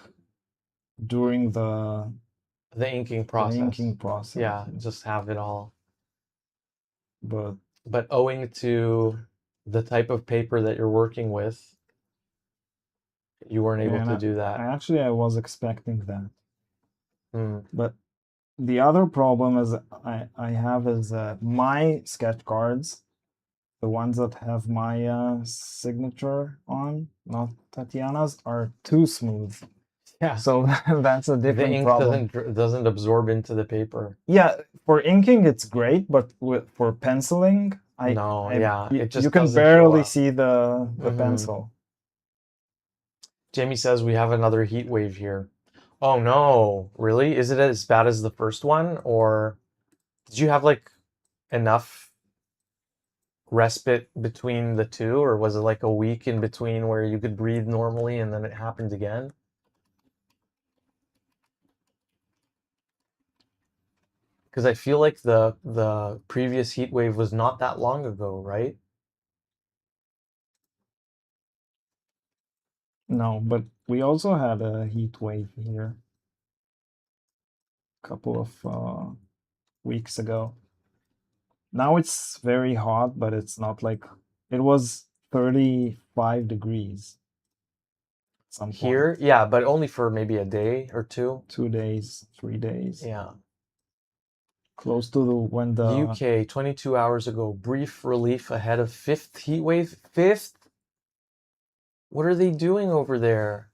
[SPEAKER 2] during the
[SPEAKER 1] inking process. Yeah, just have it all. But owing to the type of paper that you're working with, you weren't able to do that.
[SPEAKER 2] I was expecting that.
[SPEAKER 1] Hmm.
[SPEAKER 2] But the other problem is I have is my sketch cards, the ones that have my signature on, not Tatiana's, are too smooth.
[SPEAKER 1] Yeah.
[SPEAKER 2] So that's a different
[SPEAKER 1] The ink
[SPEAKER 2] problem.
[SPEAKER 1] doesn't absorb into the paper.
[SPEAKER 2] Yeah, for inking it's great, but for penciling,
[SPEAKER 1] it just
[SPEAKER 2] you can
[SPEAKER 1] doesn't
[SPEAKER 2] barely
[SPEAKER 1] show up.
[SPEAKER 2] see the pencil.
[SPEAKER 1] Jamie says we have another heat wave here. Oh no, really? Is it as bad as the first one, or did you have like enough respite between the two, or was it like a week in between where you could breathe normally and then it happened again? Because I feel like the previous heat wave was not that long ago, right?
[SPEAKER 2] No, but we also had a heat wave here a couple of weeks ago. Now it's very hot, but it's not like it was 35 degrees at some point.
[SPEAKER 1] Here, yeah, but only for maybe a day or two.
[SPEAKER 2] 2 days, 3 days.
[SPEAKER 1] Yeah.
[SPEAKER 2] Close to when the
[SPEAKER 1] UK 22 hours ago, brief relief ahead of fifth heat wave. Fifth? What are they doing over there?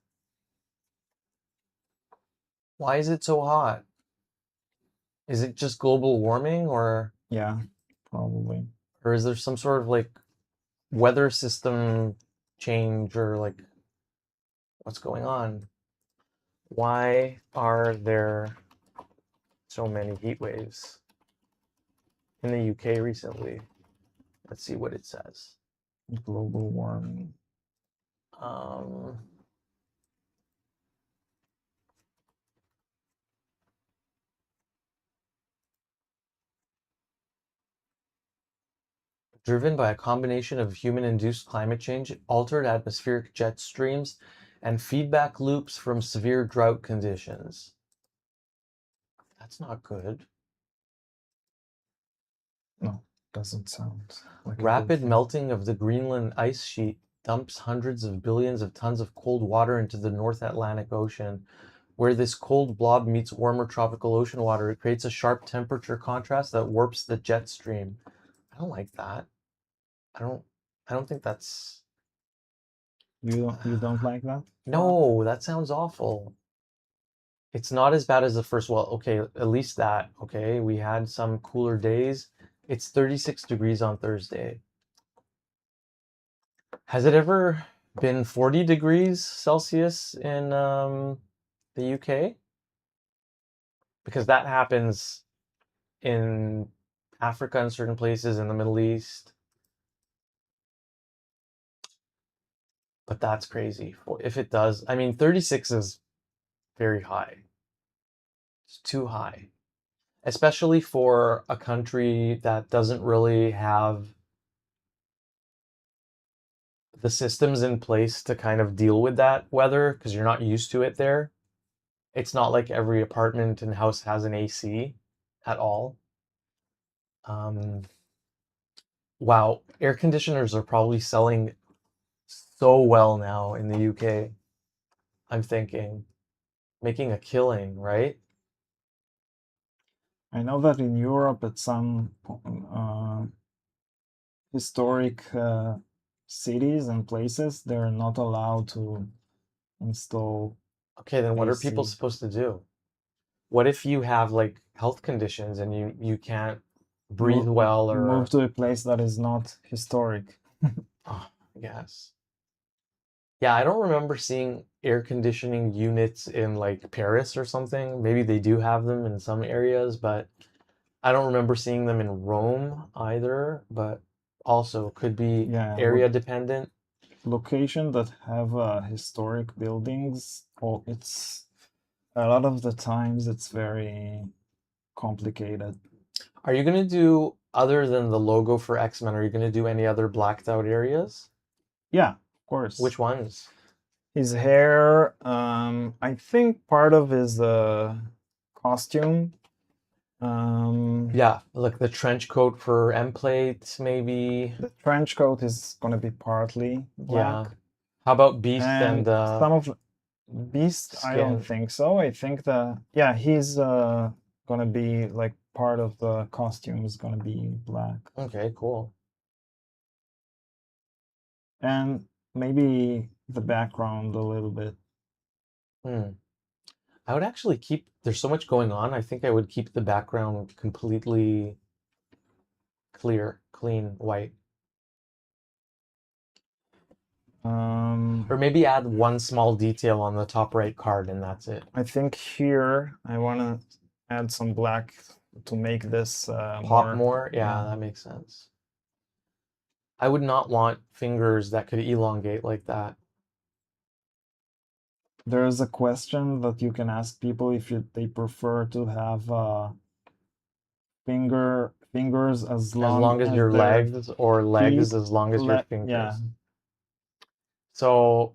[SPEAKER 1] Why is it so hot? Is it just global warming, or
[SPEAKER 2] yeah, probably.
[SPEAKER 1] Or is there some sort of like weather system change, or like what's going on? Why are there so many heat waves in the UK recently? Let's see what it says.
[SPEAKER 2] Global warming.
[SPEAKER 1] driven by a combination of human-induced climate change, altered atmospheric jet streams, and feedback loops from severe drought conditions. That's not good.
[SPEAKER 2] No, doesn't sound like a good
[SPEAKER 1] Rapid
[SPEAKER 2] thing.
[SPEAKER 1] melting of the Greenland ice sheet dumps hundreds of billions of tons of cold water into the North Atlantic Ocean. Where this cold blob meets warmer tropical ocean water, it creates a sharp temperature contrast that warps the jet stream. I don't like that. I don't think that's
[SPEAKER 2] You don't like that?
[SPEAKER 1] No, that sounds awful. It's not as bad as the first. Well, okay, at least that. Okay, we had some cooler days. It's 36 degrees on Thursday. Has it ever been 40 degrees Celsius in the UK? Because that happens in Africa and certain places in the Middle East. But that's crazy. If it does, I mean, 36 is very high. It's too high, especially for a country that doesn't really have the systems in place to kind of deal with that weather because you're not used to it there. It's not like every apartment and house has an AC at all. Wow, air conditioners are probably selling so well now in the UK. I'm thinking making a killing, right?
[SPEAKER 2] I know that in Europe, at some historic cities and places, they're not allowed to install
[SPEAKER 1] Okay, then what are people
[SPEAKER 2] AC.
[SPEAKER 1] supposed to do? What if you have like health conditions and you can't breathe well
[SPEAKER 2] Move
[SPEAKER 1] or
[SPEAKER 2] to a place that is not historic.
[SPEAKER 1] oh, I guess. Yeah, I don't remember seeing air conditioning units in like Paris or something. Maybe they do have them in some areas, but I don't remember seeing them in Rome either, but also could be
[SPEAKER 2] Yeah,
[SPEAKER 1] area dependent.
[SPEAKER 2] location that have historic buildings. Oh, it's a lot of the times it's very complicated.
[SPEAKER 1] Are you gonna do, other than the logo for X-Men, are you gonna do any other blacked out areas?
[SPEAKER 2] Yeah, of course.
[SPEAKER 1] Which ones?
[SPEAKER 2] His hair, I think part of his costume.
[SPEAKER 1] Yeah, like the trench coat for Emplate, maybe.
[SPEAKER 2] The trench coat is gonna be partly black.
[SPEAKER 1] Yeah. How about Beast and
[SPEAKER 2] And some of Beast, I don't
[SPEAKER 1] Skin?
[SPEAKER 2] think so. I think yeah, he's gonna be like part of the costume is gonna be black.
[SPEAKER 1] Okay, cool.
[SPEAKER 2] And maybe the background a little bit.
[SPEAKER 1] I would actually keep, there's so much going on. I think I would keep the background completely clear, clean, white. Or maybe add one small detail on the top right card and that's it.
[SPEAKER 2] I think here I wanna add some black to make this
[SPEAKER 1] Pop more? Yeah, that makes sense. I would not want fingers that could elongate like that.
[SPEAKER 2] There is a question that you can ask people if they prefer to have fingers as long
[SPEAKER 1] as
[SPEAKER 2] as
[SPEAKER 1] your
[SPEAKER 2] their
[SPEAKER 1] legs or legs
[SPEAKER 2] feet.
[SPEAKER 1] as long as your fingers.
[SPEAKER 2] Yeah.
[SPEAKER 1] So,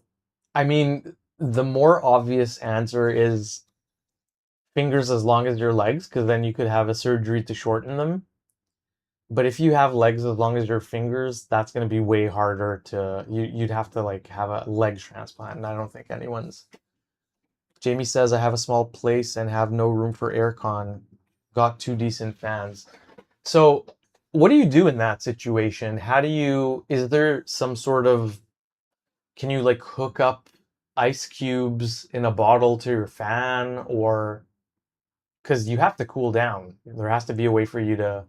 [SPEAKER 1] I mean, the more obvious answer is fingers as long as your legs, because then you could have a surgery to shorten them. But if you have legs as long as your fingers, that's going to be way harder to, you'd have to like have a leg transplant, and I don't think anyone's. Jamie says, I have a small place and have no room for aircon. Got 2 decent fans. So what do you do in that situation? How do you, is there some sort of, can you like hook up ice cubes in a bottle to your fan, or, because you have to cool down. There has to be a way for you to,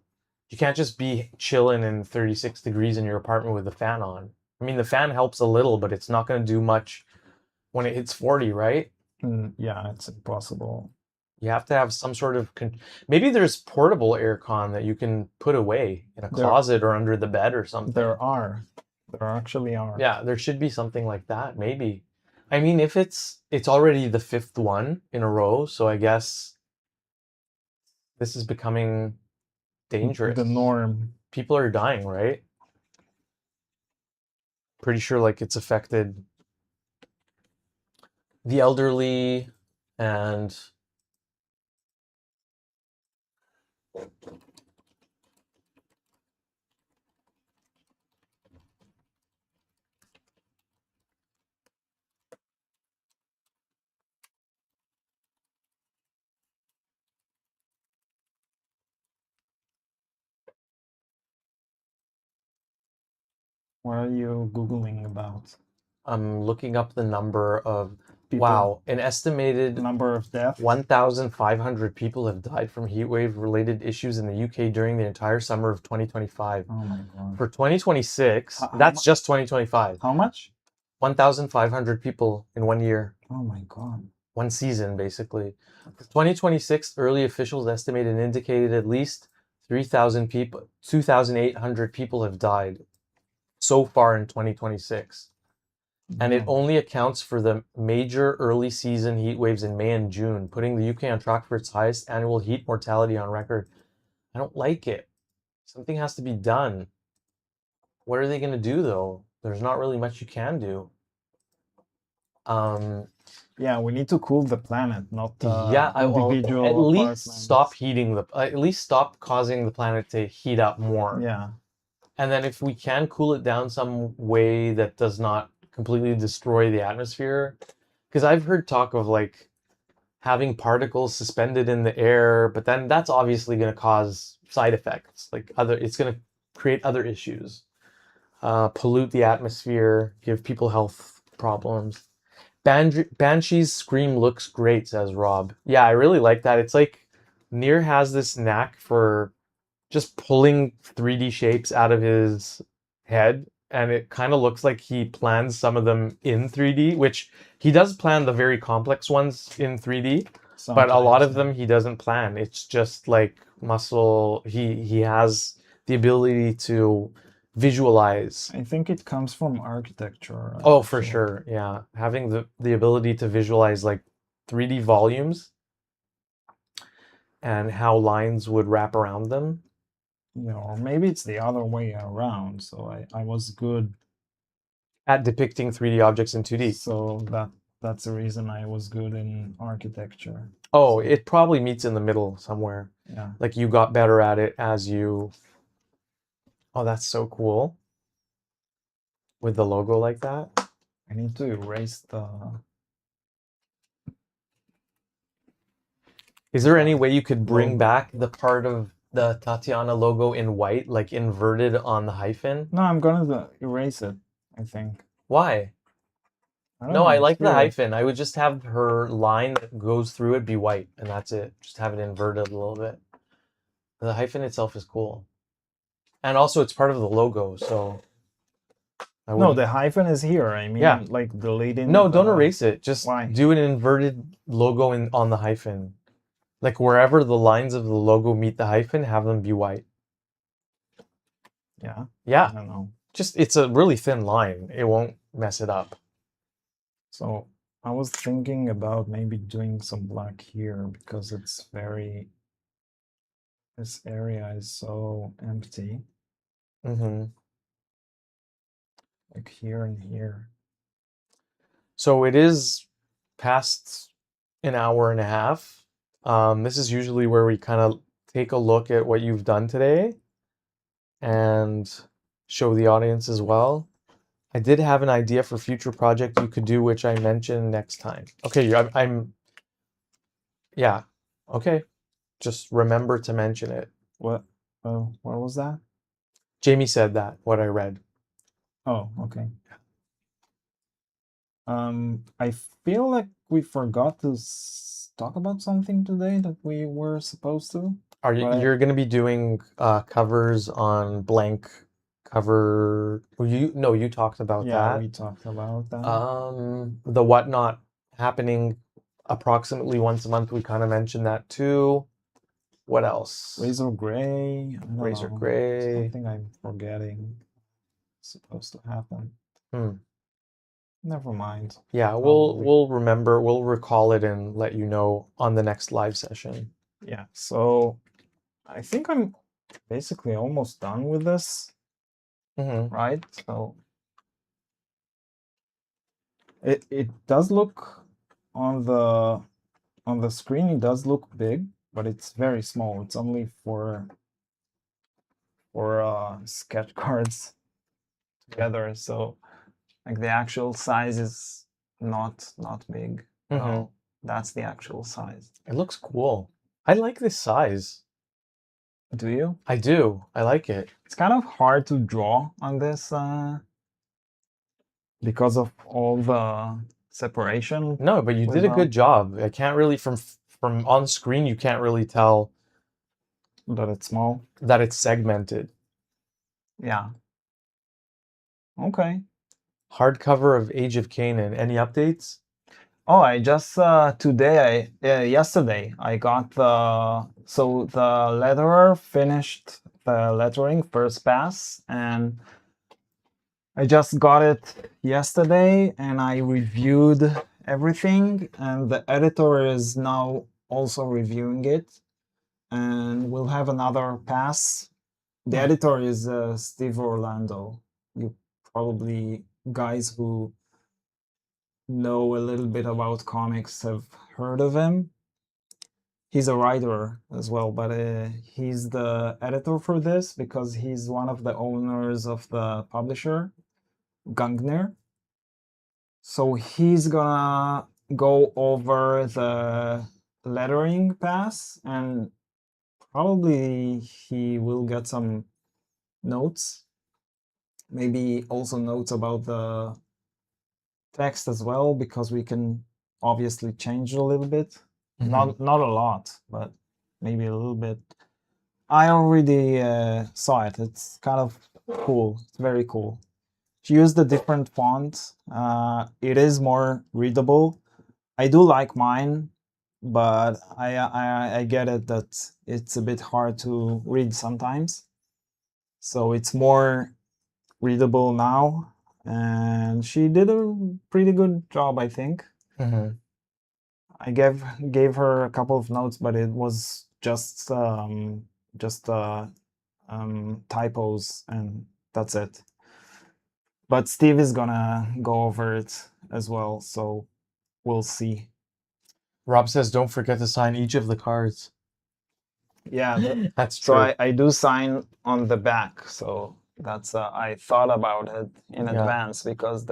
[SPEAKER 1] you can't just be chilling in 36 degrees in your apartment with the fan on. I mean, the fan helps a little, but it's not going to do much when it hits 40, right?
[SPEAKER 2] Yeah, it's impossible.
[SPEAKER 1] You have to have some sort of, maybe there's portable aircon that you can put away in a closet or under the bed or something.
[SPEAKER 2] There actually are.
[SPEAKER 1] Yeah, there should be something like that, maybe. I mean, if it's already the 5th one in a row, so I guess this is becoming dangerous.
[SPEAKER 2] The norm.
[SPEAKER 1] People are dying, right? Pretty sure like it's affected the elderly and
[SPEAKER 2] What are you Googling about?
[SPEAKER 1] I'm looking up the number of
[SPEAKER 2] People.
[SPEAKER 1] wow, an estimated
[SPEAKER 2] Number of deaths?
[SPEAKER 1] 1,500 people have died from heat wave related issues in the UK during the entire summer of 2025.
[SPEAKER 2] Oh my god.
[SPEAKER 1] For 2026,
[SPEAKER 2] How
[SPEAKER 1] that's just 2025.
[SPEAKER 2] How much?
[SPEAKER 1] 1,500 people in 1 year,
[SPEAKER 2] Oh my god.
[SPEAKER 1] 1 season, basically. For 2026, early officials estimated and indicated at least 3,000 people, 2,800 people have died so far in 2026. And it
[SPEAKER 2] Damn.
[SPEAKER 1] only accounts for the major early season heat waves in May and June, putting the UK on track for its highest annual heat mortality on record. I don't like it. Something has to be done. What are they going to do, though? There's not really much you can do.
[SPEAKER 2] Yeah, we need to cool the planet, not
[SPEAKER 1] Yeah,
[SPEAKER 2] individual
[SPEAKER 1] at least
[SPEAKER 2] apartments.
[SPEAKER 1] stop heating at least stop causing the planet to heat up more.
[SPEAKER 2] Yeah.
[SPEAKER 1] And then if we can cool it down some way that does not completely destroy the atmosphere, because I've heard talk of like having particles suspended in the air, but then that's obviously going to cause side effects. Like it's going to create other issues, pollute the atmosphere, give people health problems. Banshee's scream looks great, says Rob. Yeah, I really like that. It's like Nier has this knack for just pulling 3D shapes out of his head, and it kind of looks like he plans some of them in 3D, which he does plan the very complex ones in 3D, but a lot of them he doesn't plan. It's just like muscle. He has the ability to visualize.
[SPEAKER 2] I think it comes from architecture.
[SPEAKER 1] Oh, for sure. Yeah. Having the ability to visualize like 3D volumes and how lines would wrap around them.
[SPEAKER 2] Yeah, or maybe it's the other way around. So I was good
[SPEAKER 1] at depicting 3D objects in 2D.
[SPEAKER 2] So that's the reason I was good in architecture.
[SPEAKER 1] Oh, it probably meets in the middle somewhere.
[SPEAKER 2] Yeah.
[SPEAKER 1] Like you got better at it as you... Oh, that's so cool. With the logo like that.
[SPEAKER 2] I need to erase the...
[SPEAKER 1] Is there any way you could bring back the part of the Tatiana logo in white, like inverted on the hyphen?
[SPEAKER 2] No, I'm gonna erase it, I think.
[SPEAKER 1] Why?
[SPEAKER 2] No,
[SPEAKER 1] I like the hyphen. I would just have her line that goes through it be white, and that's it. Just have it inverted a little bit. The hyphen itself is cool. And also it's part of the logo, so...
[SPEAKER 2] No, the hyphen is here. I mean,
[SPEAKER 1] yeah.
[SPEAKER 2] like deleting...
[SPEAKER 1] No, don't erase it. Just
[SPEAKER 2] Why?
[SPEAKER 1] do an inverted logo on the hyphen. Like wherever the lines of the logo meet the hyphen, have them be white.
[SPEAKER 2] Yeah?
[SPEAKER 1] Yeah.
[SPEAKER 2] I don't know.
[SPEAKER 1] Just, it's a really thin line. It won't mess it up.
[SPEAKER 2] So I was thinking about maybe doing some black here because it's very... This area is so empty.
[SPEAKER 1] Mm-hmm.
[SPEAKER 2] Like here and here.
[SPEAKER 1] So it is past an hour and a half. This is usually where we kind of take a look at what you've done today and show the audience as well. I did have an idea for future project you could do, which I mentioned next time. Okay, I'm yeah, okay. Just remember to mention it.
[SPEAKER 2] What? Oh, what was that?
[SPEAKER 1] Jamie said that, what I read.
[SPEAKER 2] Oh, okay. I feel like we forgot to talk about something today that we were supposed to.
[SPEAKER 1] You're going to be doing covers on blank cover? You talked about that.
[SPEAKER 2] Yeah, we talked about that.
[SPEAKER 1] The Whatnot happening approximately once a month. We kind of mentioned that too. What else?
[SPEAKER 2] Razor Gray.
[SPEAKER 1] Razor Gray.
[SPEAKER 2] Something I'm forgetting. It's supposed to happen. Never mind.
[SPEAKER 1] Yeah, we'll remember. We'll recall it and let you know on the next live session.
[SPEAKER 2] Yeah. So I think I'm basically almost done with this.
[SPEAKER 1] Mm-hmm.
[SPEAKER 2] Right. So It does look on the screen. It does look big, but it's very small. It's only for sketch cards together. So like the actual size is not big at all. That's the actual size.
[SPEAKER 1] It looks cool. I like this size.
[SPEAKER 2] Do you?
[SPEAKER 1] I do. I like it.
[SPEAKER 2] It's kind of hard to draw on this because of all the separation.
[SPEAKER 1] No, but you did a good job. I can't really from on screen you can't really tell
[SPEAKER 2] that it's small.
[SPEAKER 1] That it's segmented.
[SPEAKER 2] Yeah. Okay.
[SPEAKER 1] Hardcover of Age of Kanan. Any updates?
[SPEAKER 2] Oh, I just yesterday I got the letterer finished the lettering first pass, and I just got it yesterday and I reviewed everything, and the editor is now also reviewing it, and we'll have another pass. The editor is Steve Orlando. You probably, guys who know a little bit about comics have heard of him. He's a writer as well, but he's the editor for this because he's one of the owners of the publisher, Gungner. So he's gonna go over the lettering pass, and probably he will get some notes, maybe also notes about the text as well, because we can obviously change a little bit. Not a lot, but maybe a little bit. I already saw it. It's kind of cool. It's very cool. She used a different font. It is more readable. I do like mine, but I get it that it's a bit hard to read sometimes. So it's more readable now, and she did a pretty good job, I think. I gave her a couple of notes, but it was just typos, and that's it. But Steve is gonna go over it as well, so we'll see.
[SPEAKER 1] Rob says, "Don't forget to sign each of the cards."
[SPEAKER 2] Yeah,
[SPEAKER 1] that's true.
[SPEAKER 2] So I do sign on the back, so that's I thought about it in advance, because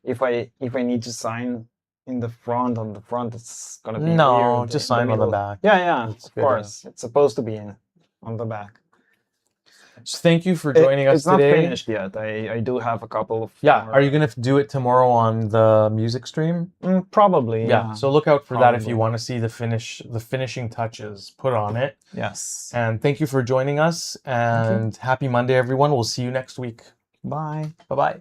[SPEAKER 2] if I need to sign in the front, on the front, it's gonna be weird.
[SPEAKER 1] Just sign on the back.
[SPEAKER 2] Yeah, of course. It's supposed to be on the back.
[SPEAKER 1] So thank you for joining us today.
[SPEAKER 2] It's not finished yet. I do have a couple of
[SPEAKER 1] more. Are you gonna do it tomorrow on the music stream?
[SPEAKER 2] Probably. Yeah.
[SPEAKER 1] So look out for that if you want to see the finishing touches put on it.
[SPEAKER 2] Yes.
[SPEAKER 1] And thank you for joining us. And happy Monday, everyone. We'll see you next week.
[SPEAKER 2] Bye.
[SPEAKER 1] Bye-bye.